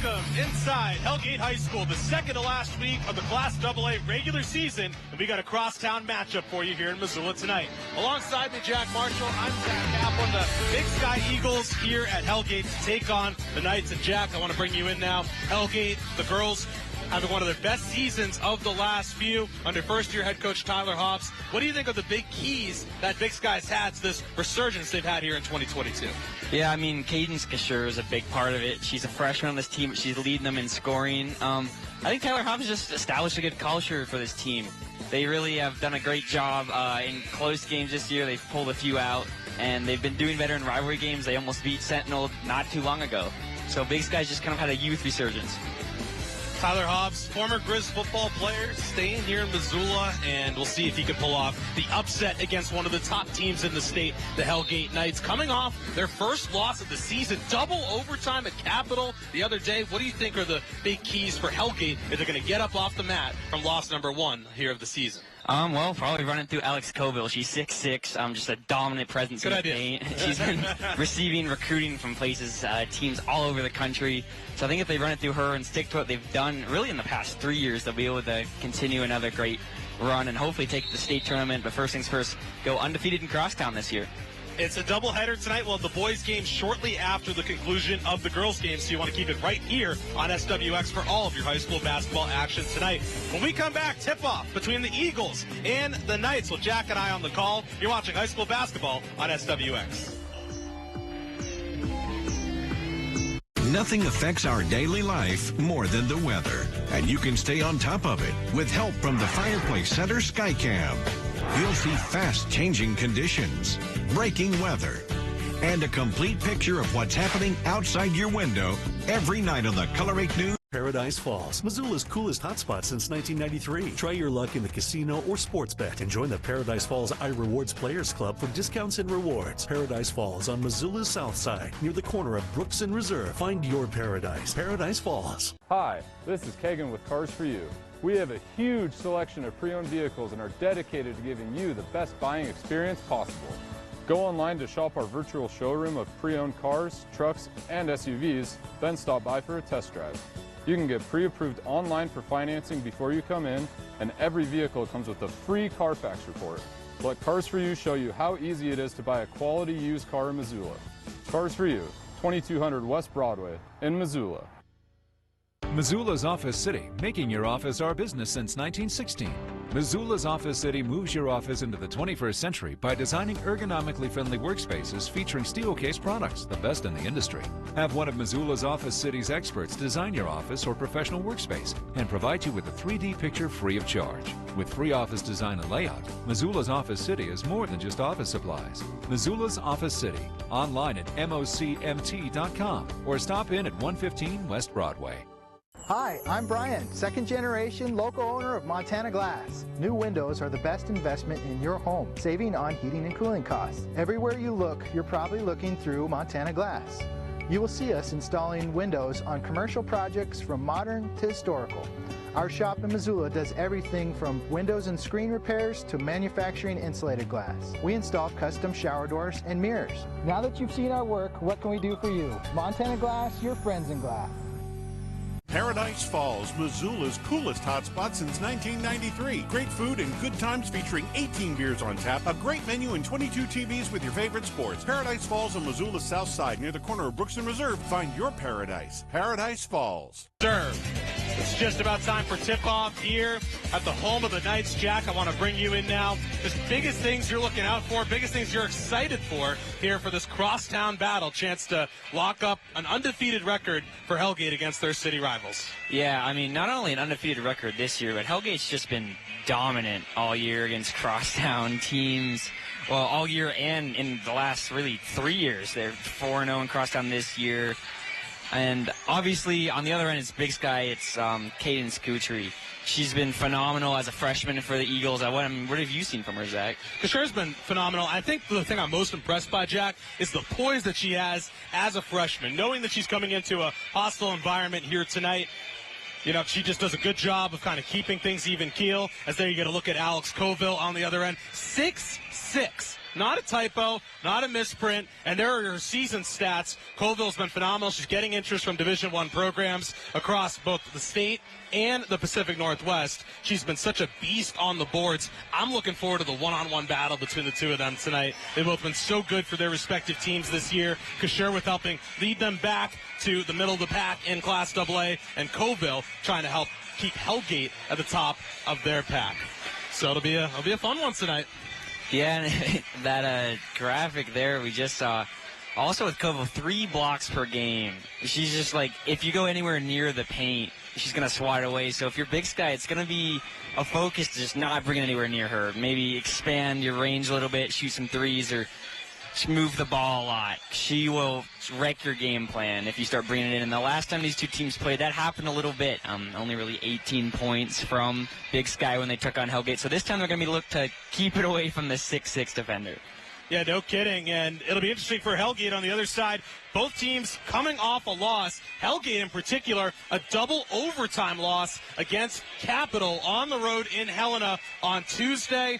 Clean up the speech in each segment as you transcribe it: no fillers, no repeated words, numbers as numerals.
Welcome inside Hellgate High School, the second to last week of the Class AA regular season, and we got a crosstown matchup for you here in Missoula tonight. Alongside me, Jack Marshall, I'm Zach Kaplan. The Big Sky Eagles here at Hellgate to take on the Knights. And Jack, I want to bring you in now. Hellgate, the girls having one of their best seasons of the last few under first-year head coach Tyler Hobbs. What do you think of the big keys that Big Sky's had to this resurgence they've had here in 2022? Yeah, I mean, Cadence Kasher is a big part of it. She's a freshman on this team, but she's leading them in scoring. I think Tyler Hobbs just established a good culture for this team. They really have done a great job in close games this year. They've pulled a few out, and they've been doing better in rivalry games. They almost beat Sentinel not too long ago. So Big Sky's just kind of had a youth resurgence. Tyler Hobbs, former Grizz football player, staying here in Missoula, and we'll see if he can pull off the upset against one of the top teams in the state, the Hellgate Knights, coming off their first loss of the season, double overtime at Capitol the other day. What do you think are the big keys for Hellgate if they're going to get up off the mat from loss number one here of the season? Well, probably running through Alex Coville. She's 6'6", just a dominant presence in the paint. She's been receiving recruiting from places, teams all over the country. So I think if they run it through her and stick to what they've done really in the past 3 years, they'll be able to continue another great run and hopefully take it to the state tournament. But first things first, go undefeated in Crosstown this year. It's a doubleheader tonight. We'll have the boys' game shortly after the conclusion of the girls' game, so you want to keep it right here on SWX for all of your high school basketball action tonight. When we come back, tip-off between the Eagles and the Knights with Jack and I on the call. You're watching high school basketball on SWX. Nothing affects our daily life more than the weather, and you can stay on top of it with help from the Fireplace Center SkyCam. You'll see fast-changing conditions, breaking weather, and a complete picture of what's happening outside your window every night on the Color 8 News. Paradise Falls, Missoula's coolest hotspot since 1993. Try your luck in the casino or sports bet and join the Paradise Falls iRewards Players Club for discounts and rewards. Paradise Falls on Missoula's south side, near the corner of Brooks and Reserve. Find your paradise. Paradise Falls. Hi, this is Kagan with Cars for You. We have a huge selection of pre-owned vehicles and are dedicated to giving you the best buying experience possible. Go online to shop our virtual showroom of pre-owned cars, trucks, and SUVs, then stop by for a test drive. You can get pre-approved online for financing before you come in, and every vehicle comes with a free Carfax report. Let Cars for You show you how easy it is to buy a quality used car in Missoula. Cars for You, 2200 West Broadway in Missoula. Missoula's Office City, making your office our business since 1916. Missoula's Office City moves your office into the 21st century by designing ergonomically friendly workspaces featuring steel-case products, the best in the industry. Have one of Missoula's Office City's experts design your office or professional workspace and provide you with a 3D picture free of charge. With free office design and layout, Missoula's Office City is more than just office supplies. Missoula's Office City, online at mocmt.com or stop in at 115 West Broadway. Hi, I'm Brian, second generation local owner of Montana Glass. New windows are the best investment in your home, saving on heating and cooling costs. Everywhere you look, you're probably looking through Montana Glass. You will see us installing windows on commercial projects from modern to historical. Our shop in Missoula does everything from windows and screen repairs to manufacturing insulated glass. We install custom shower doors and mirrors. Now that you've seen our work, what can we do for you? Montana Glass, your friends in glass. Paradise Falls, Missoula's coolest hotspot since 1993. Great food and good times featuring 18 beers on tap, a great menu and 22 TVs with your favorite sports. Paradise Falls on Missoula's south side near the corner of Brooks and Reserve. Find your paradise. Paradise Falls. Sir, it's just about time for tip-off here at the home of the Knights. Jack, I want to bring you in now. Just biggest things you're looking out for, biggest things you're excited for here for this crosstown battle. Chance to lock up an undefeated record for Hellgate against their city rivals. Yeah, I mean, not only an undefeated record this year, but Hellgate's just been dominant all year against crosstown teams. Well, all year and in the last really 3 years. They're 4-0 in crosstown this year. And obviously, on the other end, it's Big Sky. It's Cadence Guthrie. She's been phenomenal as a freshman for the Eagles. What have you seen from her, Zach? Kasher's been phenomenal. I think the thing I'm most impressed by, Jack, is the poise that she has as a freshman, knowing that she's coming into a hostile environment here tonight. You know, she just does a good job of kind of keeping things even keel. As there you get a look at Alex Coville on the other end. 6'6", 6. Not a typo, not a misprint, and there are her season stats. Colville's been phenomenal. She's getting interest from Division I programs across both the state and the Pacific Northwest. She's been such a beast on the boards. I'm looking forward to the one-on-one battle between the two of them tonight. They've both been so good for their respective teams this year. Kasherworth helping lead them back to the middle of the pack in Class AA, and Colville trying to help keep Hellgate at the top of their pack. So it'll be a fun one tonight. Yeah, and that graphic there we just saw. Also with Colville, 3 blocks per game. She's just like, if you go anywhere near the paint, she's going to swat it away. So if you're Big Sky, it's going to be a focus to just not bring it anywhere near her. Maybe expand your range a little bit, shoot some threes, or move the ball a lot. She will wreck your game plan if you start bringing it in. And the last time these two teams played, that happened a little bit. Only really 18 points from Big Sky when they took on Hellgate. So this time they're going to be looked to keep it away from the 6'6 defender. Yeah, no kidding. And it'll be interesting for Hellgate on the other side. Both teams coming off a loss. Hellgate in particular, a double overtime loss against Capital on the road in Helena on Tuesday.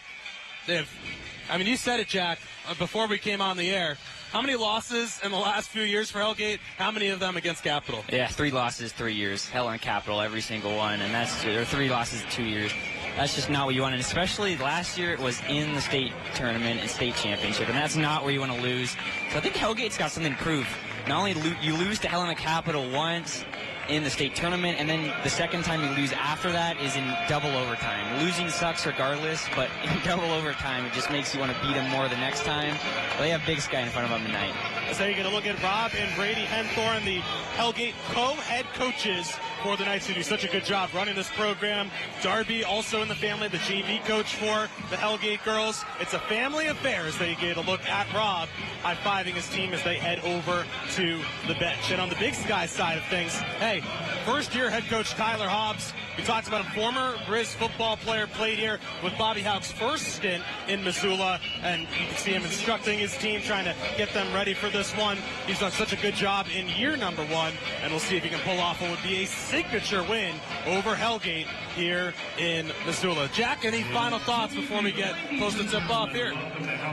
You said it, Jack, before we came on the air. How many losses in the last few years for Hellgate? How many of them against Capital? Yeah, 3 losses, 3 years. Helena Capital, every single one. And that's 3 losses in 2 years. That's just not what you want. And especially last year, it was in the state tournament and state championship. And that's not where you want to lose. So I think Hellgate's got something to prove. Not only you lose to Helena Capital once in the state tournament, and then the second time you lose after that is in double overtime. Losing sucks regardless, but in double overtime, it just makes you want to beat them more the next time. But they have Big Sky in front of them tonight. So you're going to look at Rob and Brady Henthorn, the Hellgate co-head coaches for the Knights, who do such a good job running this program. Darby, also in the family, the JV coach for the Hellgate girls. It's a family affair as they get a look at Rob high-fiving his team as they head over to the bench. And on the Big Sky side of things, hey, first-year head coach Tyler Hobbs. We talked about a former Grizz football player, played here with Bobby Houck's first stint in Missoula, and you can see him instructing his team, trying to get them ready for this one. He's done such a good job in year number 1, and we'll see if he can pull off what would be a signature win over Hellgate here in Missoula. Jack, any final thoughts before we get close to tip-off here?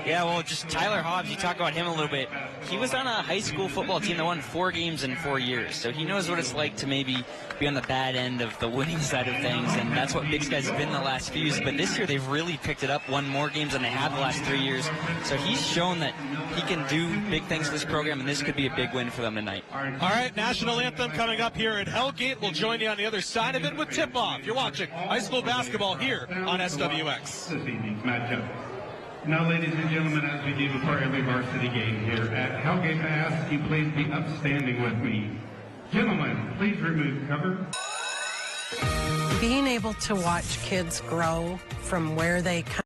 Yeah, well, just Tyler Hobbs, you talk about him a little bit. He was on a high school football team that won 4 games in 4 years, so he knows what it's like to maybe be on the bad end of the winning side of things, and that's what Big Sky's been the last few years. But this year they've really picked it up, won more games than they have the last 3 years. So he's shown that he can do big things for this program, and this could be a big win for them tonight. All right, national anthem coming up here at Hellgate. We'll join you on the other side of it with tip-off. You're watching high school basketball here on SWX. This evening's matchup. Now, ladies and gentlemen, as we do before every varsity game here at Hellgate, I ask you please be upstanding with me. Gentlemen, please remove cover. Being able to watch kids grow from where they come.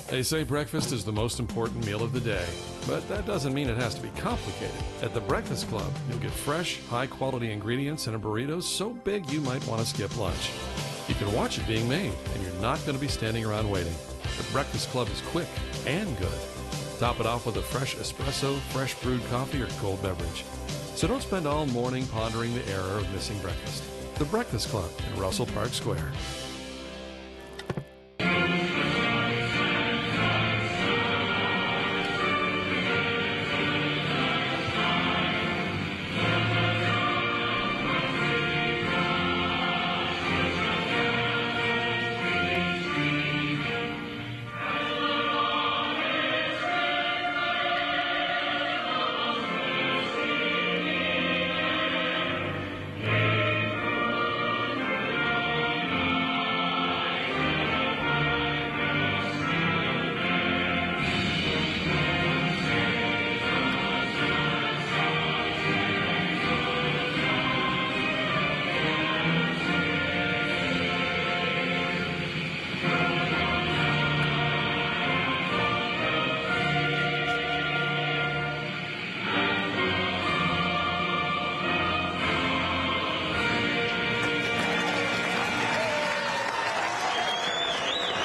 They say breakfast is the most important meal of the day, but that doesn't mean it has to be complicated. At the Breakfast Club, you'll get fresh, high-quality ingredients in a burrito so big you might want to skip lunch. You can watch it being made, and you're not going to be standing around waiting. The Breakfast Club is quick and good. Top it off with a fresh espresso, fresh brewed coffee, or cold beverage. So don't spend all morning pondering the error of missing breakfast. The Breakfast Club in Russell Park Square.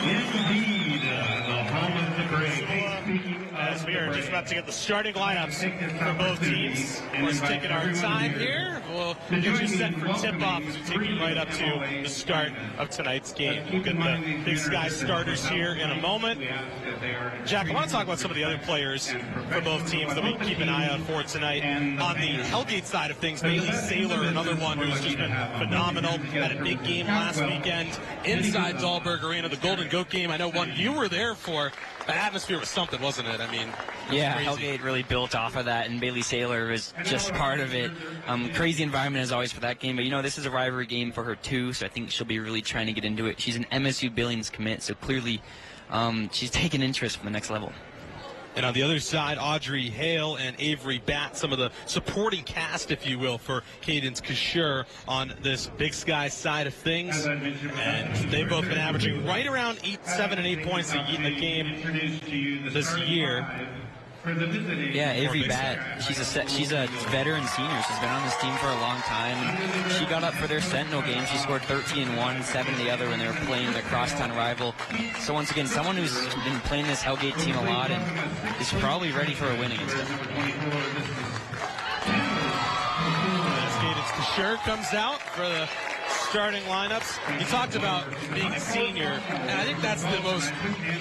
Indeed, the home of the great. Hey, speaking as we are just about to get the starting lineups for both teams. Of course, taking our time here, we'll get you set for tip-off as we take you right up to the start of tonight's game. We'll get the Big Sky starters here in a moment. Jack, I want to talk about some of the other players for both teams that we keep an eye out for tonight. On the Hellgate side of things, Bailey Saylor, another one who's just been phenomenal, had a big game last weekend inside Dahlberg Arena, the Golden Goat game. I know one you were there for. The atmosphere was something, wasn't it? I mean, yeah, crazy. Hellgate really built off of that, and Bailey Saylor was just part of it. Crazy environment as always for that game, but you know, this is a rivalry game for her too, so I think she'll be really trying to get into it. She's an MSU Billings commit, so clearly she's taken interest from the next level. And on the other side, Audrey Hale and Avery Batt, some of the supporting cast, if you will, for Cadence Couture on this Big Sky side of things. And they've both been averaging right around 7 and 8 points a game this year. Yeah, Avery Batt, she's a veteran senior. She's been on this team for a long time. And she got up for their Sentinel game. She scored 13 in one, 7 the other when they were playing their crosstown rival. So once again, someone who's been playing this Hellgate team a lot and is probably ready for a win against them. As Cadence Couture comes out for the starting lineups. You talked about being a senior, and I think that's the most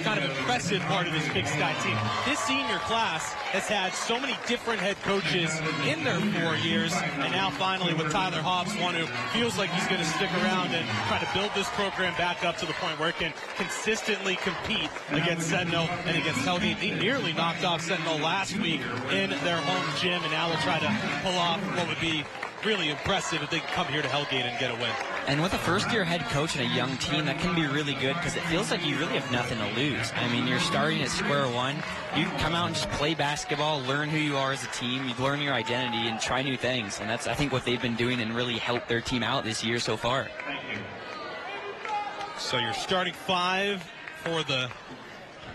kind of impressive part of this Big Sky team. This senior class has had so many different head coaches in their 4 years, and now finally with Tyler Hobbs, one who feels like he's going to stick around and try to build this program back up to the point where it can consistently compete against Sentinel and against Hellgate. They nearly knocked off Sentinel last week in their home gym, and now they'll try to pull off what would be really impressive if they can come here to Hellgate and get a win. And with a first-year head coach and a young team, that can be really good because it feels like you really have nothing to lose. I mean, you're starting at square one. You can come out and just play basketball, learn who you are as a team, you learn your identity, and try new things. And that's, I think, what they've been doing and really helped their team out this year so far. So your starting five for the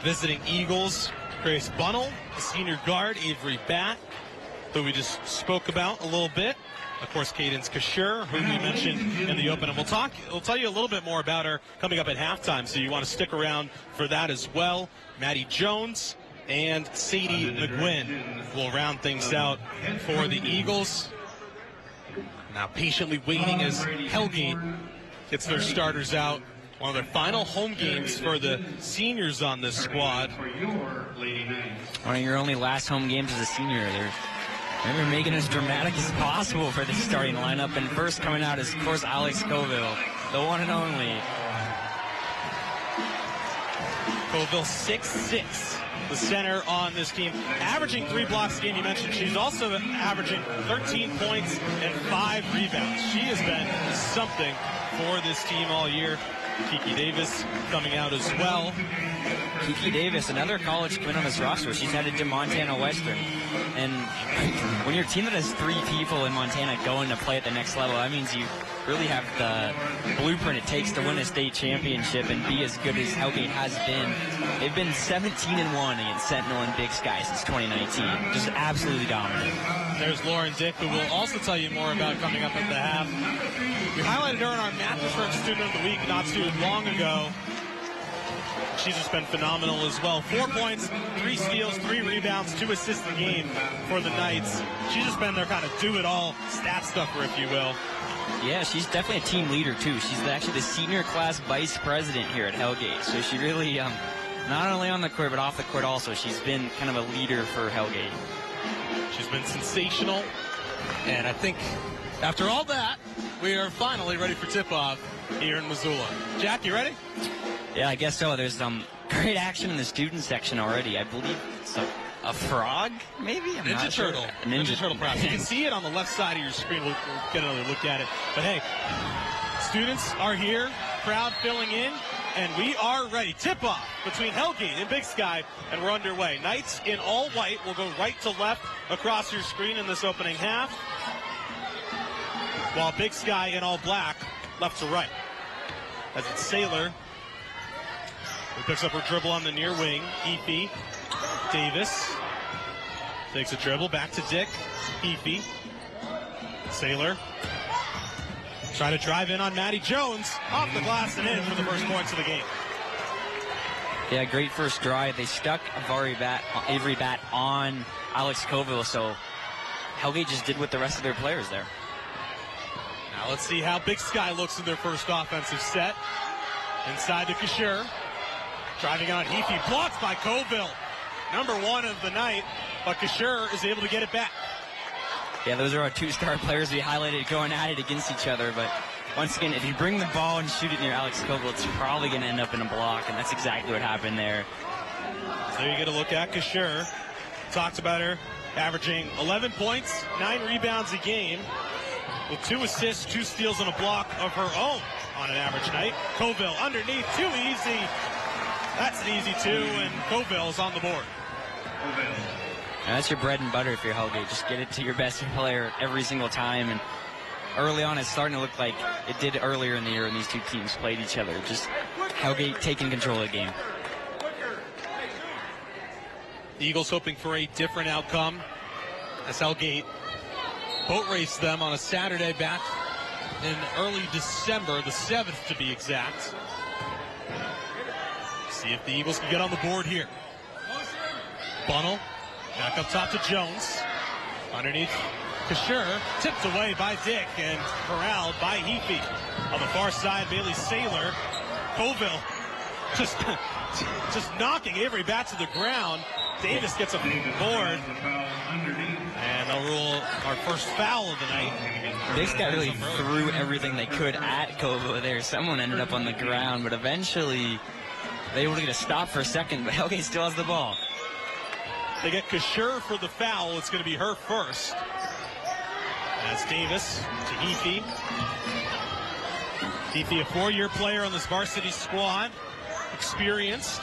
visiting Eagles: Grace Bunnell, the senior guard, Avery Batt, who we just spoke about a little bit. Of course, Cadence Couture, who we mentioned in the open, and we'll tell you a little bit more about her coming up at halftime, so you want to stick around for that as well. Maddie Jones and Sadie McGuinn will round things out for the Eagles. Now patiently waiting as Hellgate gets their starters out. One of their final home games for the seniors on this squad. One of your only last home games as a senior. They're making it as dramatic as possible for the starting lineup. And first coming out is, of course, Alex Colville, the one and only. Colville 6'6", the center on this team. Averaging 3 blocks a game, you mentioned. She's also averaging 13 points and 5 rebounds. She has been something for this team all year. Kiki Davis coming out as well. Kiki Davis, another college commit on this roster. She's headed to Montana Western. And when your team that has 3 people in Montana going to play at the next level, that means you really have the blueprint it takes to win a state championship and be as good as Hellgate has been. They've been 17-1 against Sentinel and Big Sky since 2019. Just absolutely dominant. There's Lauren Dick, who we'll also tell you more about coming up at the half. We highlighted her in our Mattress Firm Student of the Week not too long ago. She's just been phenomenal as well. 4 points, 3 steals, 3 rebounds, 2 assists a game for the Knights. She's just been their kind of do-it-all stat stuffer, if you will. Yeah, she's definitely a team leader, too. She's actually the senior class vice president here at Hellgate. So she really, not only on the court, but off the court also, she's been kind of a leader for Hellgate. She's been sensational. And I think after all that, we are finally ready for tip-off here in Missoula. Jack, you ready? Yeah, I guess so. There's great action in the student section already. I believe it's a frog, maybe? I'm Ninja not Turtle. Sure. Ninja Turtle, perhaps. You can see it on the left side of your screen. We'll get another look at it. But hey, students are here, crowd filling in, and we are ready. Tip-off between Hellgate and Big Sky, and we're underway. Knights in all white will go right to left across your screen in this opening half, while Big Sky in all black, left to right. As it's Saylor, who picks up her dribble on the near wing. Efi, Davis takes a dribble, back to Dick. Efi, Saylor, trying to drive in on Maddie Jones, off the glass and in for the first points of the game. Yeah, great first drive. They stuck Avery Bat on Alex Colville, so Hellgate just did with the rest of their players there. Now let's see how Big Sky looks in their first offensive set. Inside to Kasher. Driving on Heafy, blocked by Colville. Number 1 of the night, but Kasher is able to get it back. Yeah, those are our 2-star players we highlighted going at it against each other, but once again, if you bring the ball and shoot it near Alex Colville, it's probably going to end up in a block, and that's exactly what happened there. So you get a look at Kasher. Talked about her averaging 11 points, 9 rebounds a game, with 2 assists, 2 steals, and a block of her own on an average night. Colville underneath, too easy. That's an easy 2, and Colville is on the board. And that's your bread and butter if you're Hellgate. Just get it to your best player every single time. And early on, it's starting to look like it did earlier in the year when these 2 teams played each other. Just Hellgate taking control of the game. The Eagles hoping for a different outcome as Hellgate boat raced them on a Saturday back in early December, the 7th to be exact. See if the Eagles can get on the board here. Bunnell, back up top to Jones. Underneath Kasher, tipped away by Dick and corralled by Heafy. On the far side, Bailey Saylor. Colville just knocking Avery Bat to the ground. Davis gets a board. And they'll rule our first foul of the night. This guy really threw everything they could at Colville there. Someone ended up on the ground, but eventually they were able to get a stop for a second, but Hellgate still has the ball. They get Kasher for the foul. It's going to be her first. That's Davis to Heafy. Heafy, a 4-year player on this varsity squad. Experienced.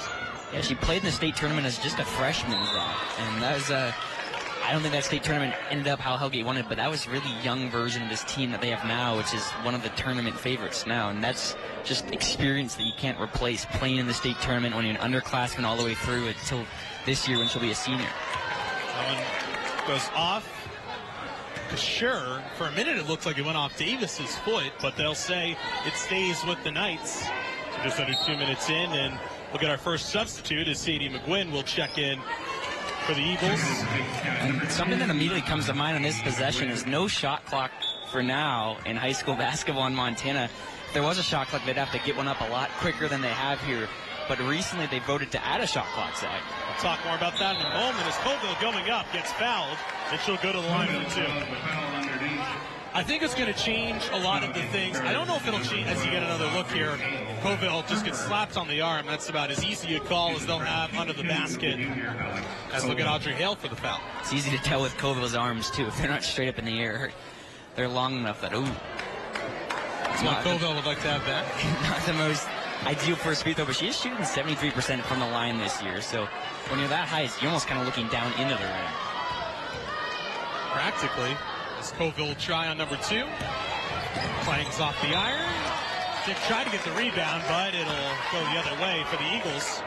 Yeah, she played in the state tournament as just a freshman, and that was I don't think that state tournament ended up how Hellgate wanted, but that was a really young version of this team that they have now, which is one of the tournament favorites now, and that's just experience that you can't replace playing in the state tournament when you're an underclassman all the way through until this year when she'll be a senior. That one goes off. Kasher, for a minute it looks like it went off Davis's foot, but they'll say it stays with the Knights. So just under 2 minutes in, and we'll get our first substitute as Sadie McGuinn will check in for the Eagles. And something that immediately comes to mind on this possession is no shot clock for now in high school basketball in Montana. If there was a shot clock, they'd have to get one up a lot quicker than they have here. But recently they voted to add a shot clock, Zach. We'll talk more about that in a moment as Colville going up gets fouled, and she'll go to the line for 2. I think it's going to change a lot of the things. I don't know if it'll change as you get another look here. Colville just gets slapped on the arm. That's about as easy a call as they'll have under the basket. As look at Audrey Hale for the foul. It's easy to tell with Colville's arms, too. If they're not straight up in the air, they're long enough that, ooh. That's what Colville would like to have back. Not the most ideal first free throw, but she is shooting 73% from the line this year. So when you're that high, you're almost kind of looking down into the rim. Practically. As Colville will try on number 2. Clangs off the iron. They try to get the rebound, but it'll go the other way for the Eagles.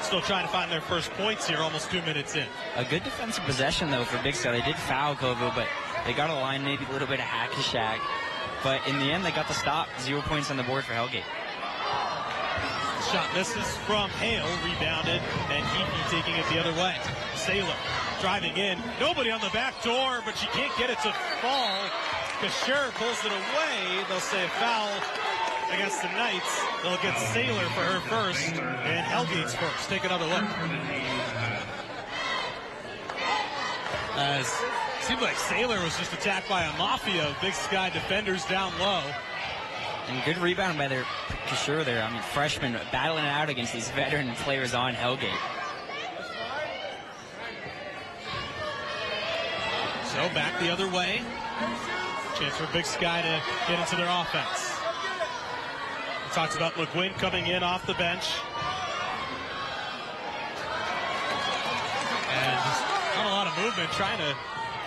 Still trying to find their first points here, almost 2 minutes in. A good defensive possession, though, for Big Sky. They did foul Colville, but they got a line, maybe a little bit of hack-a-shack. But in the end, they got the stop. 0 points on the board for Hellgate. Shot misses from Hale, rebounded, and Heafy taking it the other way. Saylor driving in, nobody on the back door, but she can't get it to fall. Kasher pulls it away. They'll say a foul against the Knights. They'll get Saylor for her first, and Hellgate's first. Take another look. As it seemed like Saylor was just attacked by a mafia of Big Sky defenders down low. And good rebound by their Kasher there. I mean, freshman battling it out against these veteran players on Hellgate. So back the other way. Chance for Big Sky to get into their offense. He talks about McGuinn coming in off the bench. And just not a lot of movement, trying to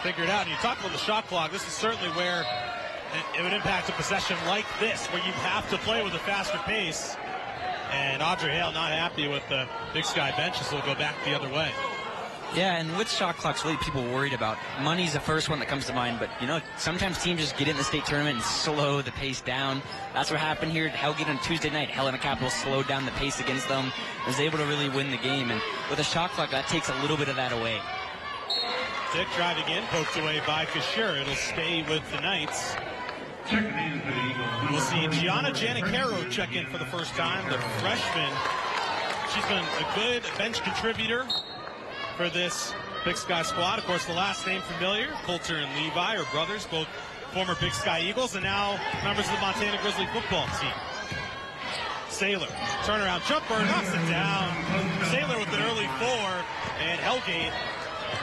figure it out. And you talk about the shot clock. This is certainly where it would impact a possession like this, where you have to play with a faster pace. And Audrey Hale not happy with the Big Sky benches, so we'll go back the other way. Yeah, and with shot clocks, really people worried about. Money's the first one that comes to mind, but, you know, sometimes teams just get in the state tournament and slow the pace down. That's what happened here at Hellgate on Tuesday night. Helena Capital slowed down the pace against them, was able to really win the game, and with a shot clock, that takes a little bit of that away. Dick driving in, poked away by Kashir. It'll stay with the Knights. We'll see Gianna Janicaro check in for the first time, the freshman. She's been a good bench contributor for this Big Sky squad. Of course, the last name familiar, Coulter and Levi are brothers, both former Big Sky Eagles and now members of the Montana Grizzly football team. Saylor, turnaround jumper, knocks it down. Saylor with an early 4, and Hellgate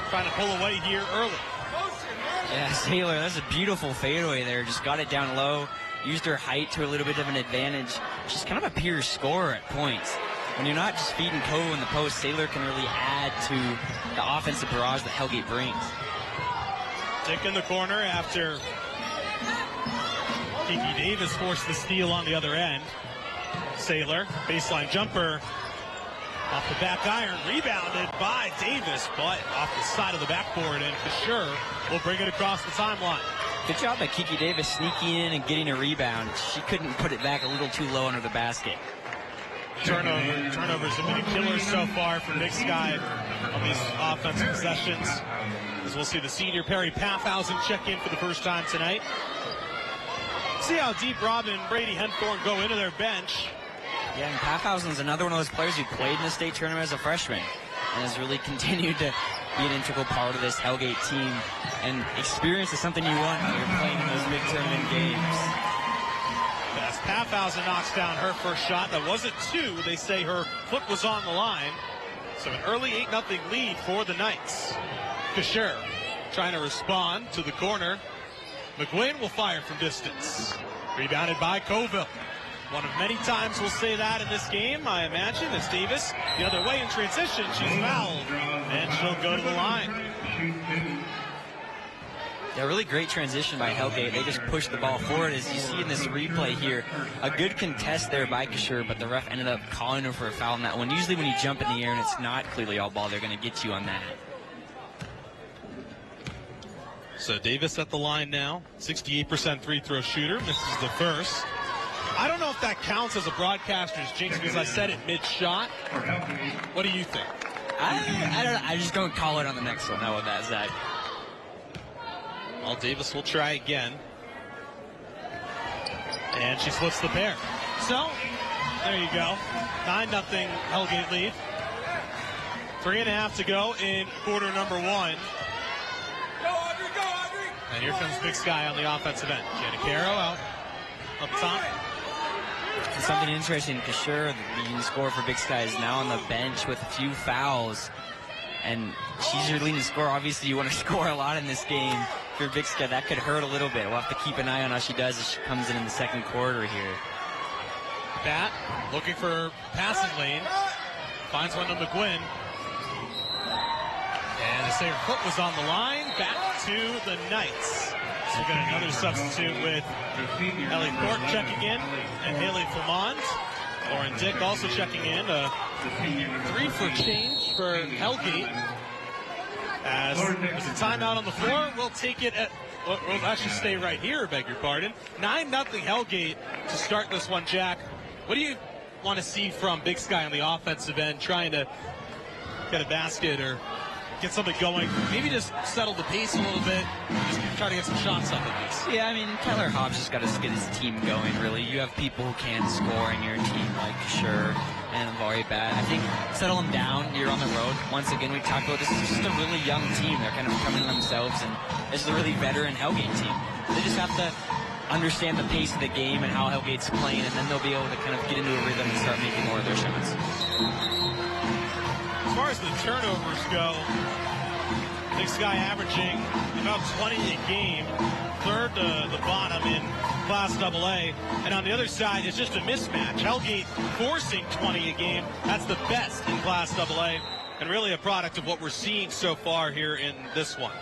trying to pull away here early. Yeah, Saylor, that's a beautiful fadeaway there. Just got it down low, used her height to a little bit of an advantage. She's kind of a pure scorer at points. When you're not just feeding Coe in the post, Saylor can really add to the offensive barrage that Hellgate brings. Dick in the corner after Kiki Davis forced the steal on the other end. Saylor, baseline jumper, off the back iron, rebounded by Davis, but off the side of the backboard, and Kashir will bring it across the timeline. Good job by Kiki Davis sneaking in and getting a rebound. She couldn't put it back a little too low under the basket. Turnovers have been a killer so far for Big Sky on these offensive possessions. As we'll see the senior Perry Paffhausen check in for the first time tonight. See how deep Robin and Brady Henthorne go into their bench. Yeah, and Paffhausen's another one of those players who played in the state tournament as a freshman and has really continued to be an integral part of this Hellgate team. And experience is something you want when you're playing in those big tournament games. As Paffhausen knocks down her first shot, that wasn't 2. They say her foot was on the line. So an early 8-0 lead for the Knights. Kashir trying to respond to the corner. McGuinn will fire from distance. Rebounded by Coville. One of many times we'll say that in this game, I imagine. It's Davis the other way in transition. She's fouled, and she'll go to the line. Yeah, really great transition by Hellgate. They just pushed the ball forward, as you see in this replay here. A good contest there by Kashir, but the ref ended up calling her for a foul on that one. Usually when you jump in the air and it's not clearly all ball, they're going to get you on that. So Davis at the line now, 68% free throw shooter. Misses the first. I don't know if that counts as a broadcaster's jinx because I said it mid-shot. What do you think? I don't know. I just don't call it on the next one. How about that, Zach? Well, Davis will try again. And she splits the pair. So, there you go. 9-0 Hellgate lead. 3.5 to go in quarter number 1. Go, Audrey, go, Audrey! And here comes Big Sky on the offensive end. Janicaro out up top. And something interesting, Kashir, the leading scorer for Big Sky, is now on the bench with a few fouls. And she's your leading scorer. Obviously, you want to score a lot in this game. If you're Big Sky, that could hurt a little bit. We'll have to keep an eye on how she does as she comes in the second quarter here. Bat looking for passing lane. Finds one to McGuinn. And they say her foot was on the line. Back to the Knights. So we got another substitute with Ellie Thornton checking in and Haley Flamond. Lauren Dick also checking in. 3 for change for Hellgate. As there's a timeout on the floor, we'll take it at, we'll actually stay right here, beg your pardon. 9-0 Hellgate to start this one, Jack. What do you want to see from Big Sky on the offensive end, trying to get a basket or get something going? Maybe just settle the pace a little bit, just try to get some shots up at least. Yeah, I mean, Tyler Hobbs just got to get his team going, really. You have people who can score in your team, like Kashir and Vari Bat. I think settle them down. You're on the road. Once again, we talked about this is just a really young team. They're kind of coming to themselves, and this is a really veteran Hellgate team. They just have to understand the pace of the game and how Hellgate's playing, and then they'll be able to kind of get into a rhythm and start making more of their shots. As far as the turnovers go, Big Sky averaging about 20 a game, third to the bottom in Class AA. And on the other side, it's just a mismatch. Hellgate forcing 20 a game. That's the best in Class AA, and really a product of what we're seeing so far here in this one.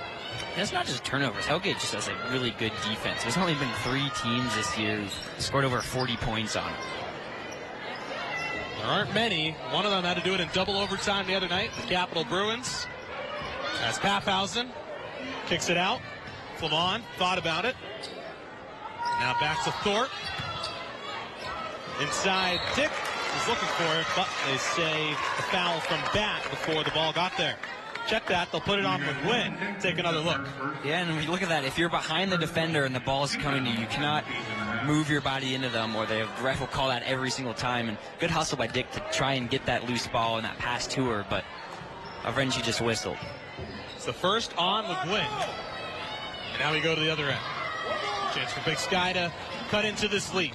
And it's not just turnovers. Hellgate just has a really good defense. There's only been 3 teams this year who've scored over 40 points on them. There aren't many. One of them had to do it in double overtime the other night, the Capital Bruins. As Paphausen kicks it out. Flamon thought about it. Now back to Thorpe. Inside, Dick is looking for it, but they say the foul from Bat before the ball got there. Check that. They'll put it on McGuinn. Take another look. Yeah, and when you look at that, if you're behind the defender and the ball is coming to you, you cannot move your body into them, or the ref will call that every single time. And good hustle by Dick to try and get that loose ball and that pass to her, but Avrenci just whistled. It's the first on McGuinn. And now we go to the other end. Chance for Big Sky to cut into this lead.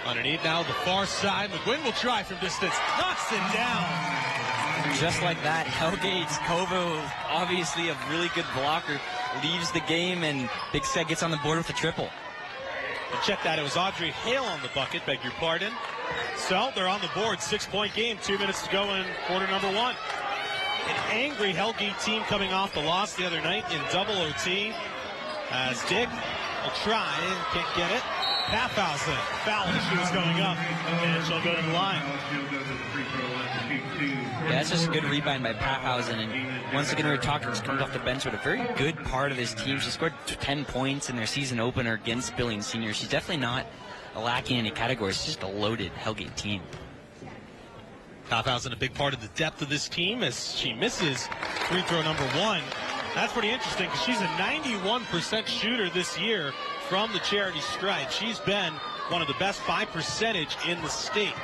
Underneath now, the far side. McGuinn will try from distance. Knocks it down. Just like that, Hellgate's Kovo, obviously a really good blocker, leaves the game, and Big Sky gets on the board with a triple. And check that. It was Audrey Hale on the bucket. Beg your pardon. So they're on the board. 6-point game. 2 minutes to go in quarter number 1. An angry Hellgate team coming off the loss the other night in double OT. As Dick will try and can't get it. Paphausen foul as she was going up, and she'll go to the line. Yeah, that's just a good rebound by Paphausen, and once again we're talking, just comes off the bench with a very good part of this team. She scored 10 points in their season opener against Billings Senior. She's definitely not lacking in any categories. She's just a loaded Hellgate team. Paphausen a big part of the depth of this team as she misses free throw number 1. That's pretty interesting because she's a 91% shooter this year from the charity stripe. She's been one of the best by percentage in the state.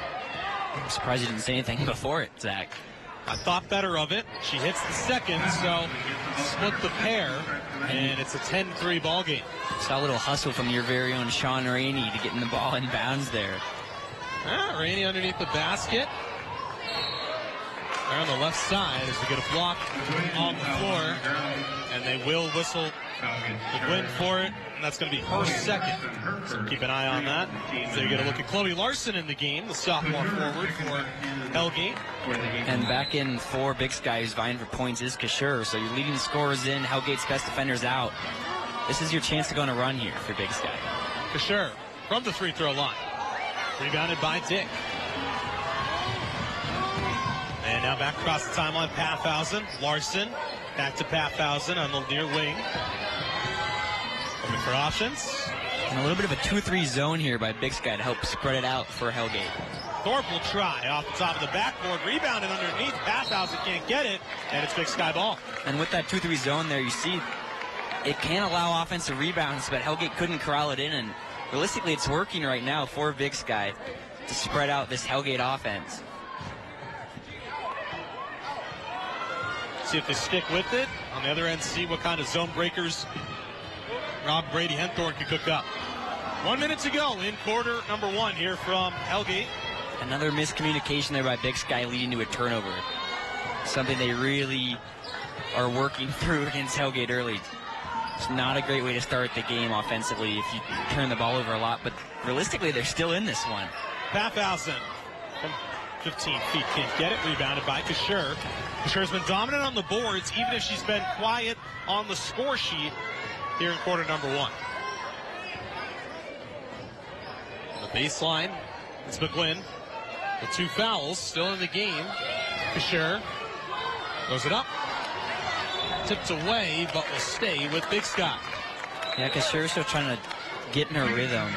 I'm surprised you didn't say anything before it, Zach. I thought better of it. She hits the second, so split the pair, and it's a 10-3 ball game. Saw a little hustle from your very own Sean Rainey to getting the ball in bounds there. Rainey underneath the basket. They're on the left side as we get a block on the floor, and they will whistle the win for it, and that's going to be her second. So keep an eye on that. So you get a look at Chloe Larson in the game, the sophomore forward for Hellgate. And back in for Big Sky, who's vying for points, is Kashur. So your leading scorers in, Hellgate's best defenders out. This is your chance to go on a run here for Big Sky. Kashur from the free throw line. Rebounded by Dick. And now back across the timeline, Paphausen, Larson, back to Paphausen on the near wing. Looking for options. And a little bit of a 2-3 zone here by Big Sky to help spread it out for Hellgate. Thorpe will try off the top of the backboard, rebounded underneath. Paphausen can't get it, and it's Big Sky ball. And with that 2-3 zone there, you see it can allow offensive rebounds, but Hellgate couldn't corral it in, and realistically it's working right now for Big Sky to spread out this Hellgate offense. See if they stick with it. On the other end, see what kind of zone breakers Rob Brady Henthorne can cook up. 1 minute to go in quarter number 1 here from Hellgate. Another miscommunication there by Big Sky leading to a turnover. Something they really are working through against Hellgate early. It's not a great way to start the game offensively if you turn the ball over a lot, but realistically they're still in this one. Paphausen from 15 feet can't get it. Rebounded by Kashur. Kashur's been dominant on the boards, even if she's been quiet on the score sheet here in quarter number 1. The baseline, it's McGuinn. The 2 fouls still in the game. Kashur throws it up. Tipped away, but will stay with Big Sky. Yeah, Kashur's still trying to get in her rhythm.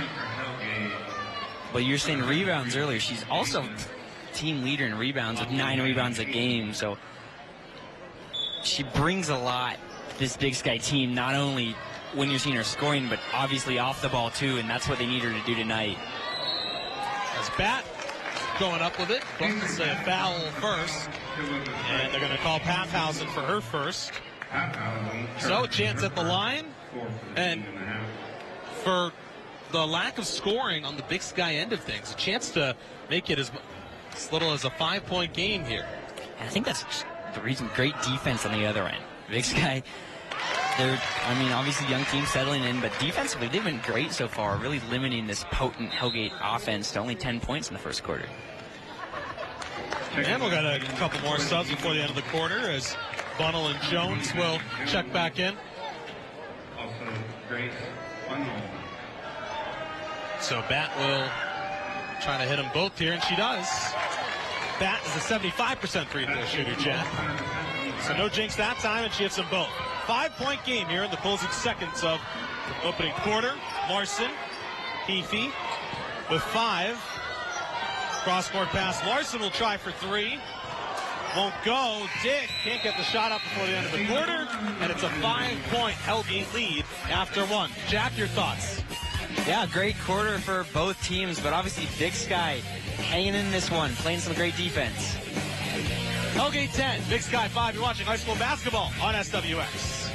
But you're saying rebounds earlier. She's also team leader in rebounds with 9 rebounds a game. So she brings a lot to this Big Sky team, not only when you're seeing her scoring, but obviously off the ball too, and that's what they need her to do tonight. As Bat going up with it, but it's a foul first, and they're going to call Paphausen for her first. So a chance at the line, and for the lack of scoring on the Big Sky end of things, a chance to make it as little as a 5-point game here. And I think that's the reason. Great defense on the other end. Big Sky, obviously young team settling in, but defensively they've been great so far, really limiting this potent Hellgate offense to only 10 points in the first quarter. And we'll get a couple more subs before the end of the quarter as Bunnell and Jones will check back in. So Bat will try to hit them both here, and she does. Bat is a 75% free throw shooter, Chad. So no jinx that time, and she hits them both. 5-point game here in the closing seconds of the opening quarter. Larson, Heafy with 5. Cross-court pass. Larson will try for 3. Won't go. Dick can't get the shot up before the end of the quarter, and it's a 5-point Hellgate lead after 1. Jack, your thoughts? Yeah, great quarter for both teams, but obviously Big Sky hanging in this one, playing some great defense. Hellgate 10, Big Sky 5. You're watching high school basketball on SWX.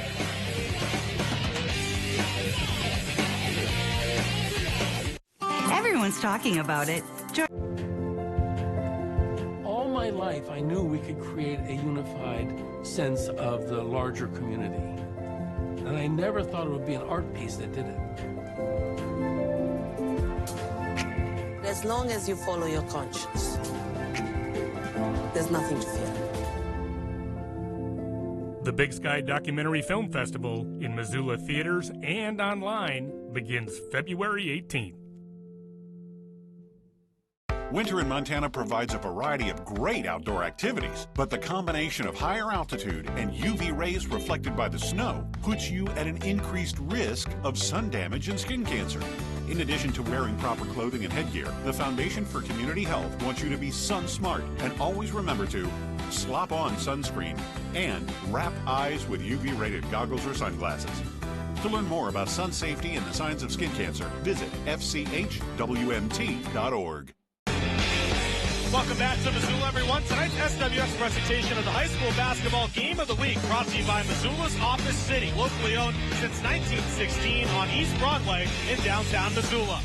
Everyone's talking about it. All my life, I knew we could create a unified sense of the larger community. And I never thought it would be an art piece that did it. As long as you follow your conscience, there's nothing to fear. The Big Sky Documentary Film Festival in Missoula theaters and online begins February 18th. Winter in Montana provides a variety of great outdoor activities, but the combination of higher altitude and UV rays reflected by the snow puts you at an increased risk of sun damage and skin cancer. In addition to wearing proper clothing and headgear, the Foundation for Community Health wants you to be sun smart and always remember to slop on sunscreen and wrap eyes with UV-rated goggles or sunglasses. To learn more about sun safety and the signs of skin cancer, visit fchwmt.org. Welcome back to Missoula, everyone. Tonight's SWX presentation of the high school basketball game of the week, brought to you by Missoula's Office City, locally owned since 1916 on East Broadway in downtown Missoula.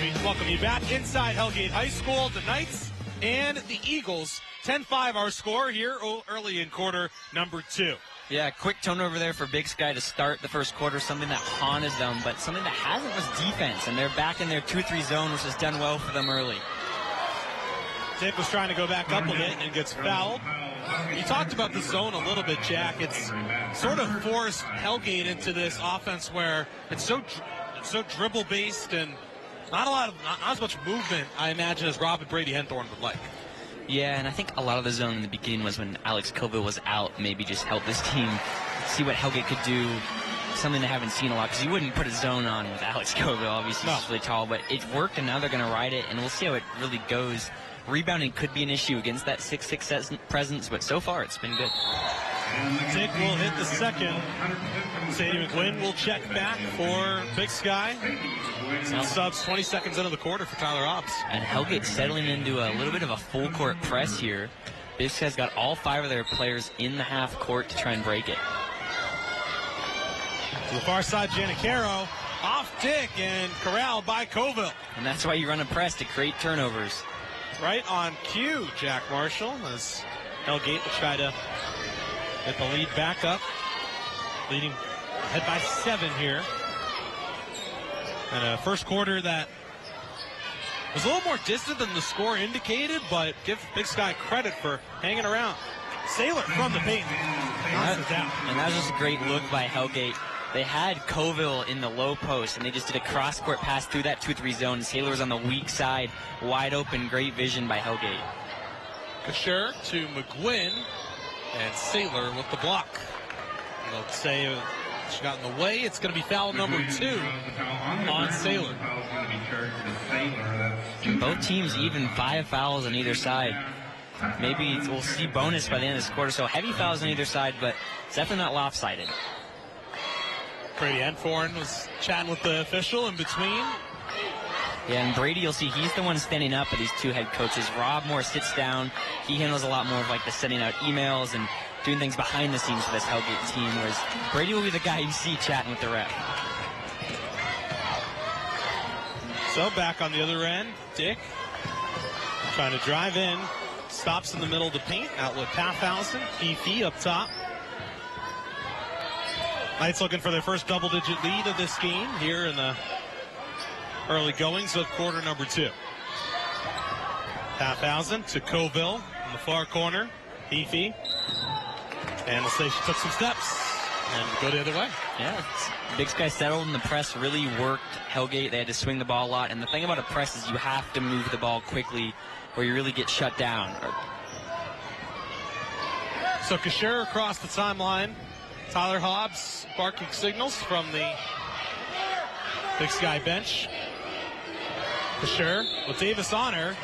We welcome you back inside Hellgate High School. The Knights and the Eagles, 10-5 our score here early in quarter number 2. Yeah, quick turnover there for Big Sky to start the first quarter, something that haunted them, but something that hasn't was defense, and they're back in their 2-3 zone, which has done well for them early. Dick was trying to go back up a bit and gets fouled. You talked about the zone a little bit, Jack. It's sort of forced Hellgate into this offense where it's so dribble-based and not as much movement, I imagine, as Rob and Brady Henthorne would like. Yeah, and I think a lot of the zone in the beginning was when Alex Coville was out, maybe just help this team see what Hellgate could do, something they haven't seen a lot, because you wouldn't put a zone on with Alex Coville. Obviously, he's really tall, but it worked, and now they're going to ride it, and we'll see how it really goes. Rebounding could be an issue against that 6'6" presence, but so far it's been good. Dick will hit the second. Sadie McGuinn will check back for Big Sky. Some subs 20 seconds into the quarter for Tyler Obbs. And Hellgate settling into a little bit of a full court press here. Big Sky's got all 5 of their players in the half court to try and break it. To the far side, Janicaro off Dick and corralled by Coville. And that's why you run a press, to create turnovers. Right on cue, Jack Marshall, as Hellgate will try to get the lead back up. Leading ahead by 7 here. And a first quarter that was a little more distant than the score indicated, but give Big Sky credit for hanging around. Saylor from the paint. And that was just a great look by Hellgate. They had Coville in the low post, and they just did a cross-court pass through that 2-3 zone. Saylor was on the weak side, wide open, great vision by Hellgate. Kasher to McGuinn, and Saylor with the block. They'll say she got in the way. It's going to be foul number 2 on Saylor. Both teams even 5 fouls on either side. Maybe we'll see bonus by the end of this quarter. So heavy fouls on either side, but it's definitely not lopsided. Brady Henthorne was chatting with the official in between. Yeah, and Brady, you'll see he's the one standing up for these 2 head coaches. Rob Moore sits down. He handles a lot more of like the sending out emails and doing things behind the scenes for this Hellgate team, whereas Brady will be the guy you see chatting with the ref. So back on the other end, Dick trying to drive in. Stops in the middle of the paint. Outlet Pathausen. Heafy up top. Knights looking for their first double-digit lead of this game here in the early goings of quarter number 2. Pathausen to Coville in the far corner. Heafy. And we'll say she took some steps and go the other way. Yeah, Big Sky settled, and the press really worked Hellgate. They had to swing the ball a lot. And the thing about a press is you have to move the ball quickly or you really get shut down. So Kasher across the timeline. Tyler Hobbs barking signals from the Big Sky bench. Kasher with Davis on her,